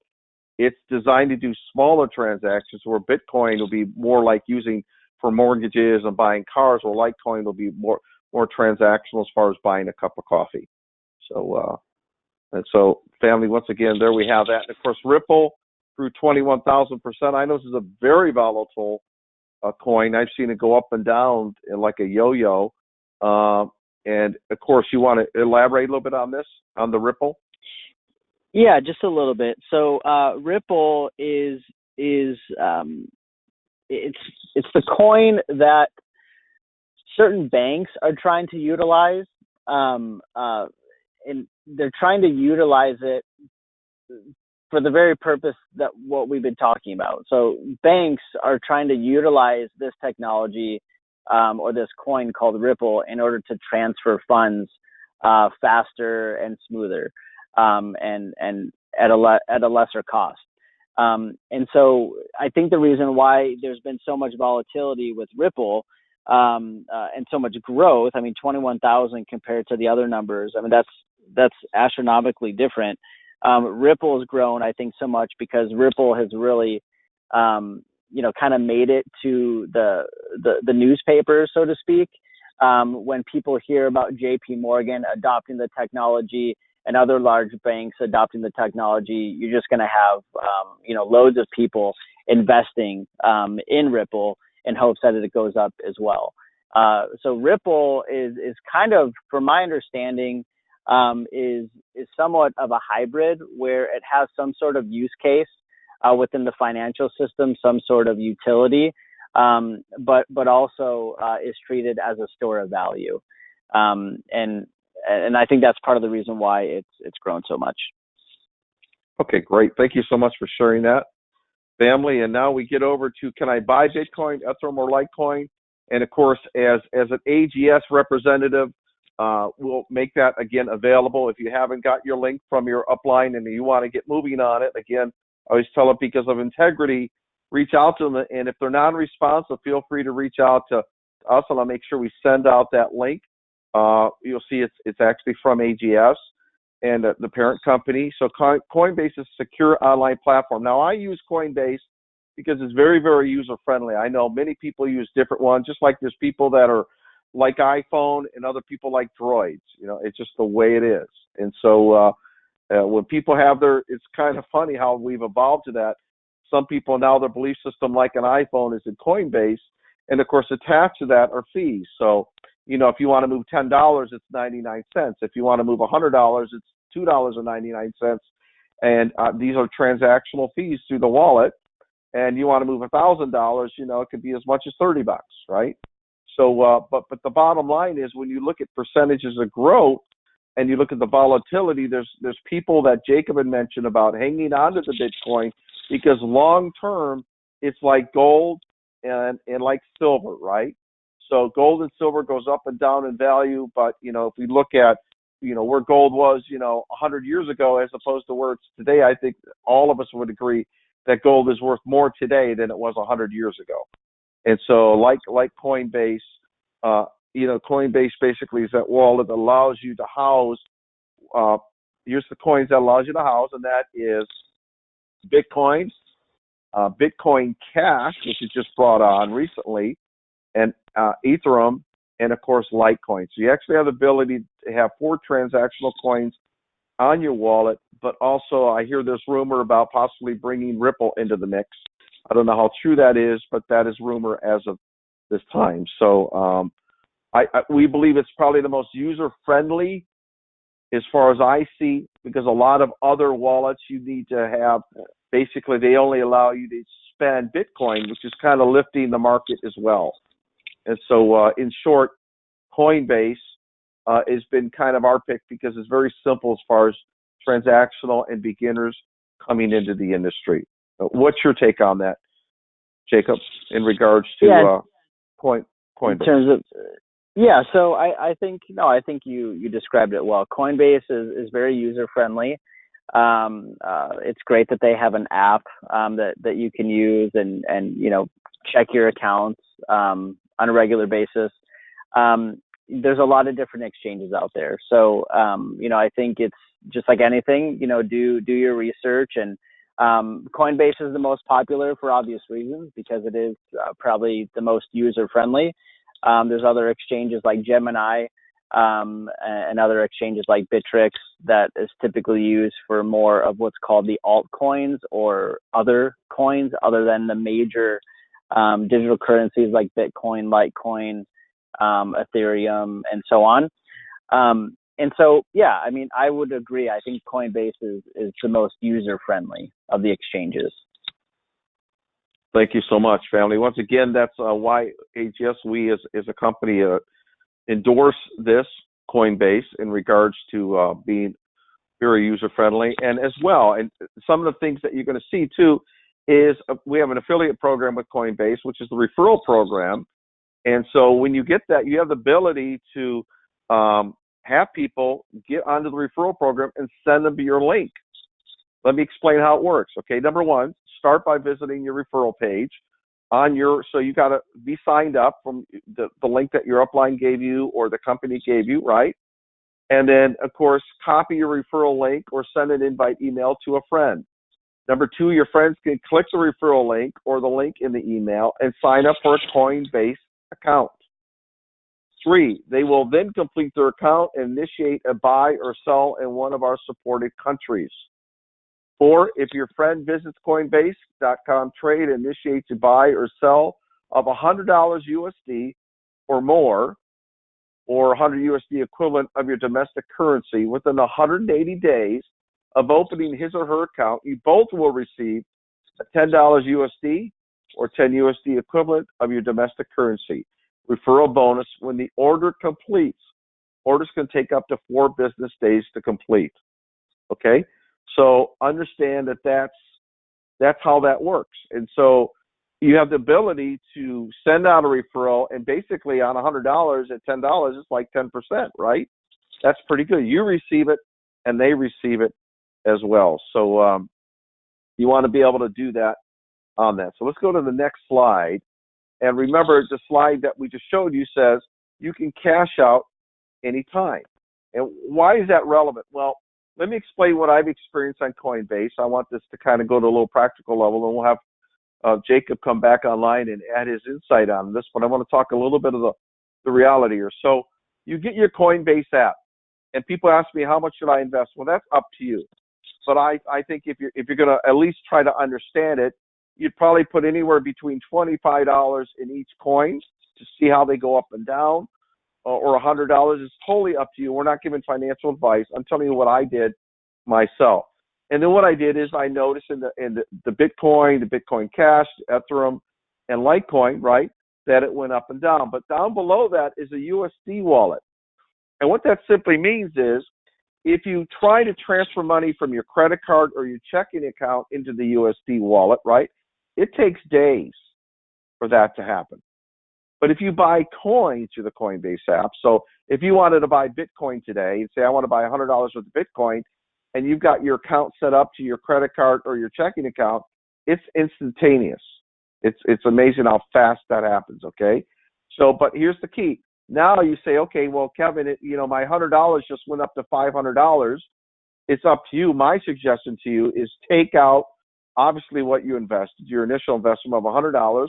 It's designed to do smaller transactions, where Bitcoin will be more like using for mortgages and buying cars, where Litecoin will be more transactional as far as buying a cup of coffee. So and so, family, once again, there we have that. And of course, Ripple grew 21,000%. I know this is a very volatile coin. I've seen it go up and down like a yo-yo. And of course, you want to elaborate a little bit on this, on the Ripple? Yeah, just a little bit. So Ripple is it's the coin that certain banks are trying to utilize, and they're trying to utilize it for the very purpose that what we've been talking about. So banks are trying to utilize this technology or this coin called Ripple in order to transfer funds faster and smoother, and at a lesser cost. And so I think the reason why there's been so much volatility with Ripple and so much growth, I mean, 21,000 compared to the other numbers, I mean, that's astronomically different. Ripple has grown, I think, so much because Ripple has really, kind of made it to the newspapers, so to speak. When people hear about J.P. Morgan adopting the technology and other large banks adopting the technology, you're just going to have, loads of people investing in Ripple in hopes that it goes up as well. So Ripple is kind of, from my understanding, is somewhat of a hybrid, where it has some sort of use case within the financial system, some sort of utility, but also is treated as a store of value. And I think that's part of the reason why it's grown so much. Okay, great. Thank you so much for sharing that, family. And now we get over to, can I buy Bitcoin, Ethereum, or Litecoin? And of course, as an AGS representative, we'll make that again available. If you haven't got your link from your upline and you want to get moving on it, again, I always tell it, because of integrity, reach out to them. And if they're non-responsive, feel free to reach out to us, and I'll make sure we send out that link. You'll see it's actually from AGS and the parent company. So Coinbase is a secure online platform. Now, I use Coinbase because it's very, very user-friendly. I know many people use different ones, just like there's people that are like iPhone and other people like Droids. It's just the way it is. And so when people have it's kind of funny how we've evolved to that. Some people now, their belief system, like an iPhone, is in Coinbase. And of course, attached to that are fees. So, if you want to move $10, it's 99 cents. If you want to move $100, it's $2.99. And these are transactional fees through the wallet. And you want to move $1,000, it could be as much as $30, right? So, but the bottom line is, when you look at percentages of growth and you look at the volatility, there's people that Jacob had mentioned about hanging on to the Bitcoin, because long term it's like gold and like silver, right? So gold and silver goes up and down in value, but if we look at where gold was 100 years ago as opposed to where it's today, I think all of us would agree that gold is worth more today than it was 100 years ago. And so like Coinbase, Coinbase basically is that wallet that allows you to house, here's the coins that allows you to house, and that is Bitcoin, Bitcoin Cash, which is just brought on recently, and Ethereum, and of course Litecoin. So you actually have the ability to have 4 transactional coins on your wallet, but also I hear this rumor about possibly bringing Ripple into the mix. I don't know how true that is, but that is rumor as of this time. So we believe it's probably the most user-friendly as far as I see, because a lot of other wallets you need to have, basically they only allow you to spend Bitcoin, which is kind of lifting the market as well. And so in short, Coinbase has been kind of our pick because it's very simple as far as transactional and beginners coming into the industry. What's your take on that, Jacob, in regards to Coinbase? In terms of, so I think you described it well. Coinbase is very user friendly. It's great that they have an app that you can use and check your accounts on a regular basis. There's a lot of different exchanges out there, so I think it's just like anything. Do your research, and Coinbase is the most popular for obvious reasons because it is probably the most user friendly. There's other exchanges like Gemini and other exchanges like Bittrex that is typically used for more of what's called the altcoins or other coins other than the major digital currencies like Bitcoin, Litecoin, Ethereum, and so on. And so, I would agree. I think Coinbase is the most user-friendly of the exchanges. Thank you so much, family. Once again, that's why AGS, we as a company endorse this Coinbase in regards to being very user-friendly. And as well, and some of the things that you're going to see too is we have an affiliate program with Coinbase, which is the referral program. And so when you get that, you have the ability to have people get onto the referral program and send them to your link. Let me explain how it works. Okay, number one, start by visiting your referral page so you got to be signed up from the link that your upline gave you or the company gave you, right? And then, of course, copy your referral link or send an invite email to a friend. Number two, your friends can click the referral link or the link in the email and sign up for a Coinbase account. 3, they will then complete their account and initiate a buy or sell in one of our supported countries. 4, if your friend visits Coinbase.com trade and initiates a buy or sell of $100 USD or more, or 100 USD equivalent of your domestic currency within 180 days of opening his or her account, you both will receive a $10 USD or 10 USD equivalent of your domestic currency referral bonus when the order completes. Orders can take up to 4 business days to complete. Okay, so understand that that's how that works. And so you have the ability to send out a referral, and basically on $100 at $10, it's like 10%, right? That's pretty good. You receive it, and they receive it as well. So you want to be able to do that on that. So let's go to the next slide. And remember, the slide that we just showed you says you can cash out anytime. And why is that relevant? Well, let me explain what I've experienced on Coinbase. I want this to kind of go to a little practical level, and we'll have Jacob come back online and add his insight on this. But I want to talk a little bit of the reality here. So you get your Coinbase app, and people ask me, how much should I invest? Well, that's up to you. But I think if you're going to at least try to understand it, you'd probably put anywhere between $25 in each coin to see how they go up and down, or $100. It's totally up to you. We're not giving financial advice. I'm telling you what I did myself. And then what I did is I noticed in the Bitcoin, the Bitcoin Cash, Ethereum, and Litecoin, right, that it went up and down. But down below that is a USD wallet. And what that simply means is if you try to transfer money from your credit card or your checking account into the USD wallet, right, it takes days for that to happen. But if you buy coins through the Coinbase app, so if you wanted to buy Bitcoin today and say, I want to buy $100 worth of Bitcoin, and you've got your account set up to your credit card or your checking account, it's instantaneous. It's amazing how fast that happens, okay? So, but here's the key. Now you say, okay, well, Kevin, my $100 just went up to $500. It's up to you. My suggestion to you is take out, obviously, what you invested, your initial investment of $100,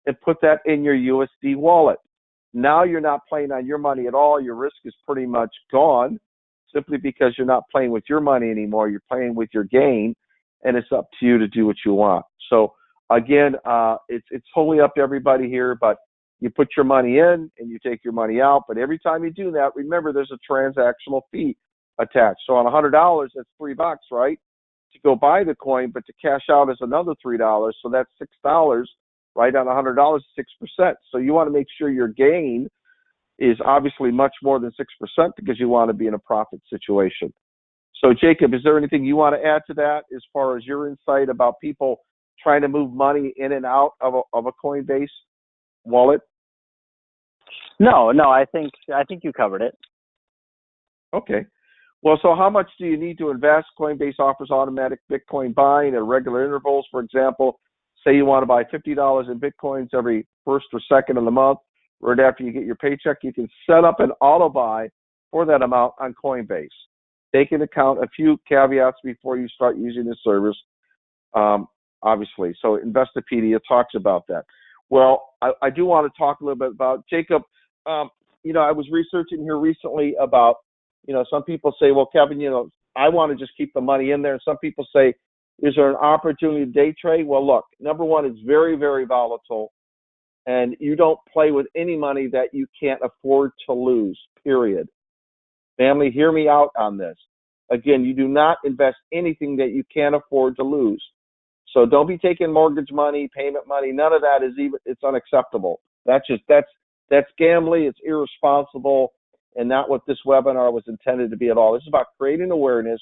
and put that in your USD wallet. Now you're not playing on your money at all. Your risk is pretty much gone, simply because you're not playing with your money anymore. You're playing with your gain, and it's up to you to do what you want. So again, it's totally up to everybody here, but you put your money in and you take your money out. But every time you do that, remember there's a transactional fee attached. So on $100, that's $3, right? To go buy the coin, but to cash out is another $3. So that's $6, right? On $100, 6%. So you want to make sure your gain is obviously much more than 6% because you want to be in a profit situation. So Jacob, is there anything you want to add to that as far as your insight about people trying to move money in and out of a Coinbase wallet? No, I think you covered it. Okay. Well, so how much do you need to invest? Coinbase offers automatic Bitcoin buying at regular intervals. For example, say you want to buy $50 in Bitcoins every first or second of the month. Right after you get your paycheck, you can set up an auto buy for that amount on Coinbase. Take into account a few caveats before you start using this service, obviously. So Investopedia talks about that. Well, I do want to talk a little bit about Jacob. I was researching here recently about, some people say, well, Kevin, I want to just keep the money in there. And some people say, is there an opportunity to day trade? Well, look, number one, it's very, very volatile. And you don't play with any money that you can't afford to lose, period. Family, hear me out on this. Again, you do not invest anything that you can't afford to lose. So don't be taking mortgage money, payment money. None of that it's unacceptable. That's gambling. It's irresponsible, and not what this webinar was intended to be at all. This is about creating awareness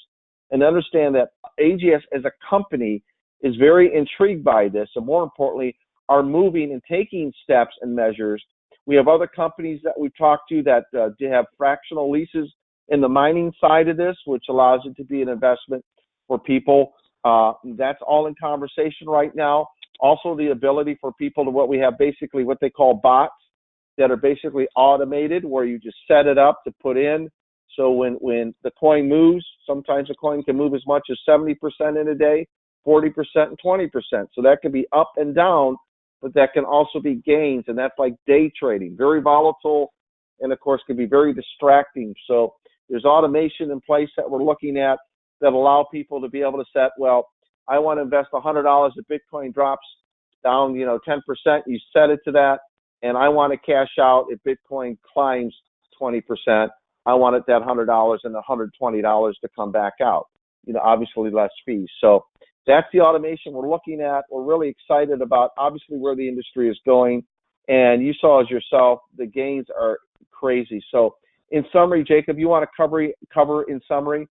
and understand that AGS as a company is very intrigued by this, and more importantly, are moving and taking steps and measures. We have other companies that we've talked to that have fractional leases in the mining side of this, which allows it to be an investment for people. That's all in conversation right now. Also, the ability for people to what they call bots that are basically automated, where you just set it up to put in. So when the coin moves, sometimes a coin can move as much as 70% in a day, 40% and 20%. So that can be up and down, but that can also be gains, and that's like day trading, very volatile, and of course can be very distracting. So there's automation in place that we're looking at that allow people to be able to set, well, I want to invest $100 if Bitcoin drops down, 10%, you set it to that, and I want to cash out if Bitcoin climbs 20%. I want that $100 and $120 to come back out, obviously less fees. So that's the automation we're looking at. We're really excited about obviously where the industry is going, and you saw as yourself, the gains are crazy. So in summary, Jacob, you want to cover in summary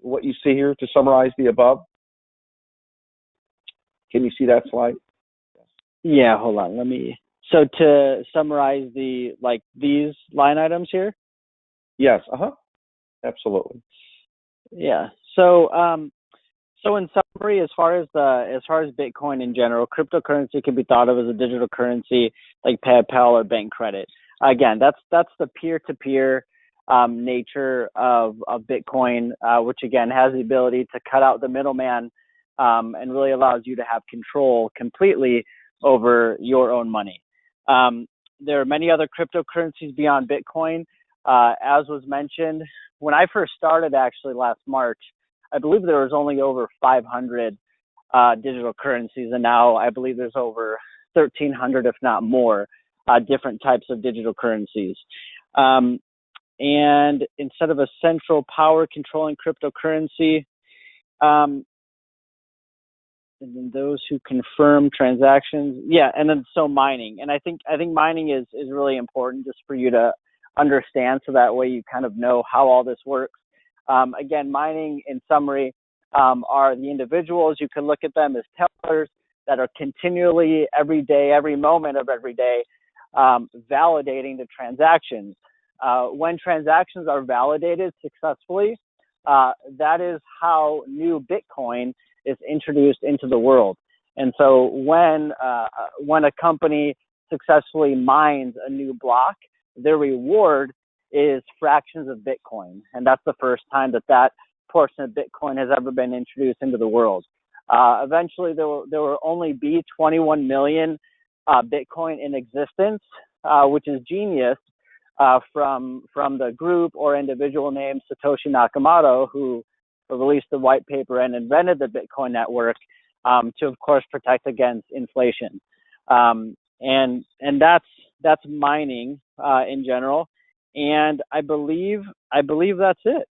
what you see here to summarize the above? Can you see that slide? Yeah, hold on. So to summarize these line items here? Yes, absolutely. Yeah. So in summary, as far as Bitcoin in general, cryptocurrency can be thought of as a digital currency like PayPal or bank credit. Again, that's the peer-to-peer nature of Bitcoin, which again has the ability to cut out the middleman and really allows you to have control completely over your own money. There are many other cryptocurrencies beyond Bitcoin. As was mentioned, when I first started actually last March, I believe there was only over 500 digital currencies, and now I believe there's over 1,300, if not more, different types of digital currencies. And instead of a central power controlling cryptocurrency, and then those who confirm transactions, and then so mining. And I think mining is really important just for you to understand, so that way you kind of know how all this works. Again, mining in summary are the individuals. You can look at them as tellers that are continually, every day, every moment of every day, validating the transactions. When transactions are validated successfully, that is how new Bitcoin is introduced into the world. And so when a company successfully mines a new block, their reward is fractions of Bitcoin. And that's the first time that portion of Bitcoin has ever been introduced into the world. Eventually, there will only be 21 million Bitcoin in existence, which is genius from the group or individual named Satoshi Nakamoto, who released the white paper and invented the Bitcoin network to, of course, protect against inflation. And that's mining in general. And I believe that's it.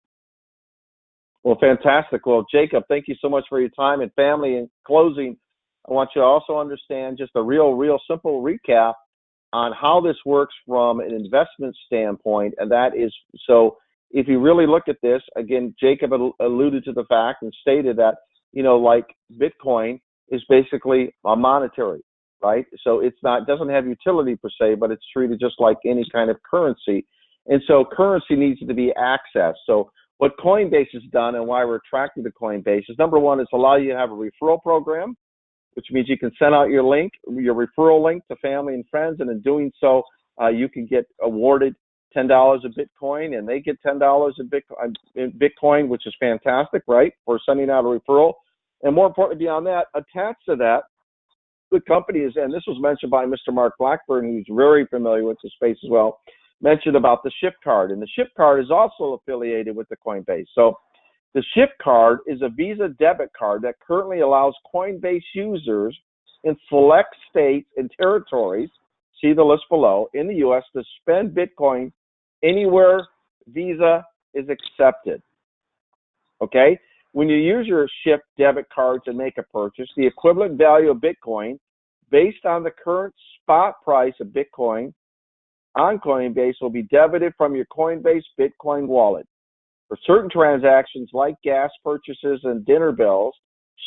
Well, fantastic. Well, Jacob, thank you so much for your time and family. In closing, I want you to also understand just a real simple recap on how this works from an investment standpoint. And that is, so if you really look at this, again, Jacob alluded to the fact and stated that, like Bitcoin is basically a monetary, right? So it doesn't have utility per se, but it's treated just like any kind of currency. And so currency needs to be accessed. So what Coinbase has done and why we're attracted to Coinbase is, number one, is allow you to have a referral program, which means you can send out your referral link to family and friends. And in doing so, you can get awarded $10 of Bitcoin, and they get $10 in Bitcoin, which is fantastic, right, for sending out a referral. And more importantly, beyond that, attached to that, the company is, and this was mentioned by Mr. Mark Blackburn, who's very familiar with the space as well, mentioned about the Shift Card. And the Shift Card is also affiliated with the Coinbase. So the Shift Card is a Visa debit card that currently allows Coinbase users in select states and territories, see the list below, in the U.S. to spend Bitcoin anywhere Visa is accepted. Okay? When you use your Shift debit card to make a purchase, the equivalent value of Bitcoin based on the current spot price of Bitcoin on Coinbase will be debited from your Coinbase Bitcoin wallet. For certain transactions like gas purchases and dinner bills,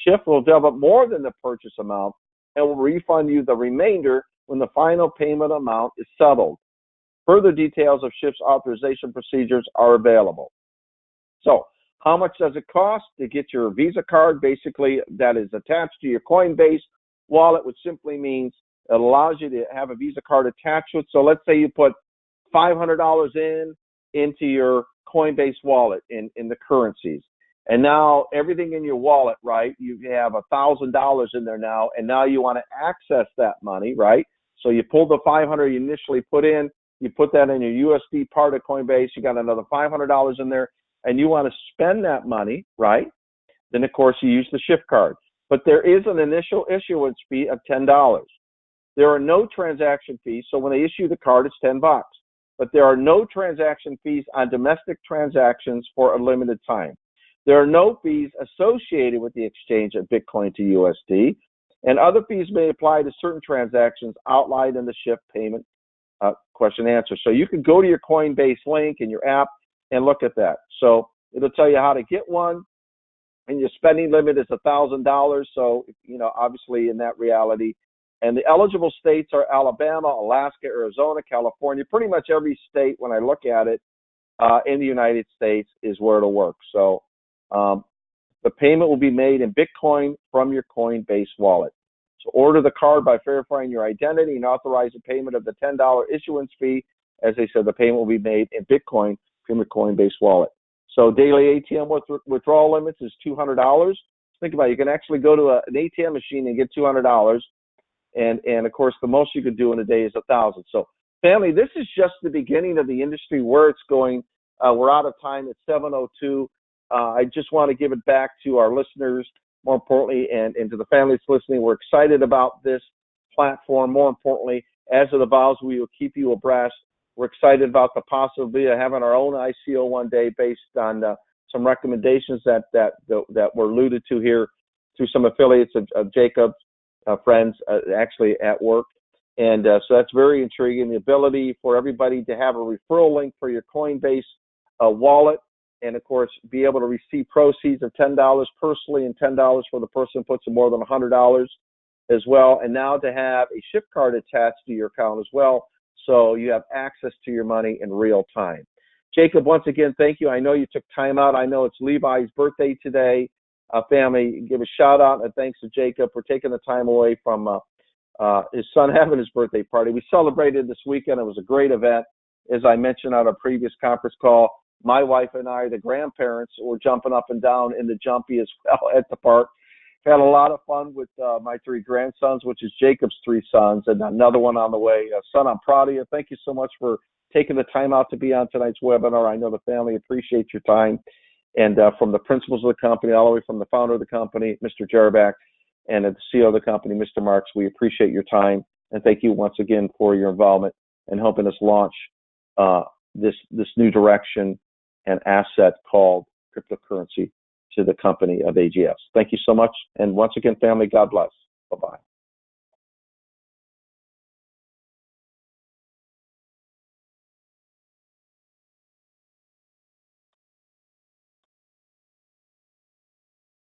Shift will debit more than the purchase amount and will refund you the remainder when the final payment amount is settled. Further details of Shift's authorization procedures are available. So, how much does it cost to get your Visa card, basically, that is attached to your Coinbase wallet, which simply means it allows you to have a Visa card attached to it. So let's say you put $500 into your Coinbase wallet in the currencies. And now everything in your wallet, right, you have $1,000 in there now, and now you want to access that money, right? So you pull the $500 you initially put in, you put that in your USD part of Coinbase, you got another $500 in there, and you want to spend that money, right? Then, of course, you use the Shift card. But there is an initial issuance fee of $10. There are no transaction fees, so when they issue the card, it's $10. But there are no transaction fees on domestic transactions for a limited time. There are no fees associated with the exchange of Bitcoin to USD, and other fees may apply to certain transactions outlined in the Shift payment question and answer. So you can go to your Coinbase link in your app and look at that. So it'll tell you how to get one, and your spending limit is $1,000. So, obviously in that reality. And the eligible states are Alabama, Alaska, Arizona, California. Pretty much every state, when I look at it, in the United States is where it'll work. So the payment will be made in Bitcoin from your Coinbase wallet. So order the card by verifying your identity and authorize the payment of the $10 issuance fee. As I said, the payment will be made in Bitcoin from your Coinbase wallet. So daily ATM withdrawal limits is $200. Think about it. You can actually go to an ATM machine and get $200. And of course, the most you could do in a day is $1,000. So, family, this is just the beginning of the industry, where it's going. We're out of time. It's 7:02. I just want to give it back to our listeners more importantly, and to the families listening, we're excited about this platform. More importantly, as it evolves, we will keep you abreast. We're excited about the possibility of having our own ICO one day based on some recommendations that were alluded to here through some affiliates of Jacob's friends actually at work. And so that's very intriguing. The ability for everybody to have a referral link for your Coinbase wallet, and of course, be able to receive proceeds of $10 personally and $10 for the person who puts in more than $100 as well. And now to have a Shift card attached to your account as well, so you have access to your money in real time. Jacob, once again, thank you. I know you took time out. I know it's Levi's birthday today. Family, give a shout out and thanks to Jacob for taking the time away from his son having his birthday party. We celebrated this weekend. It was a great event. As I mentioned on a previous conference call, my wife and I, the grandparents, were jumping up and down in the jumpy as well at the park. Had a lot of fun with my 3 grandsons, which is Jacob's 3 sons, and another one on the way. Son, I'm proud of you. Thank you so much for taking the time out to be on tonight's webinar. I know the family appreciates your time. And from the principals of the company, all the way from the founder of the company, Mr. Jarabak, and the CEO of the company, Mr. Marks, we appreciate your time. And thank you once again for your involvement in helping us launch this new direction and asset called cryptocurrency to the company of AGS. Thank you so much. And once again, family, God bless. Bye-bye.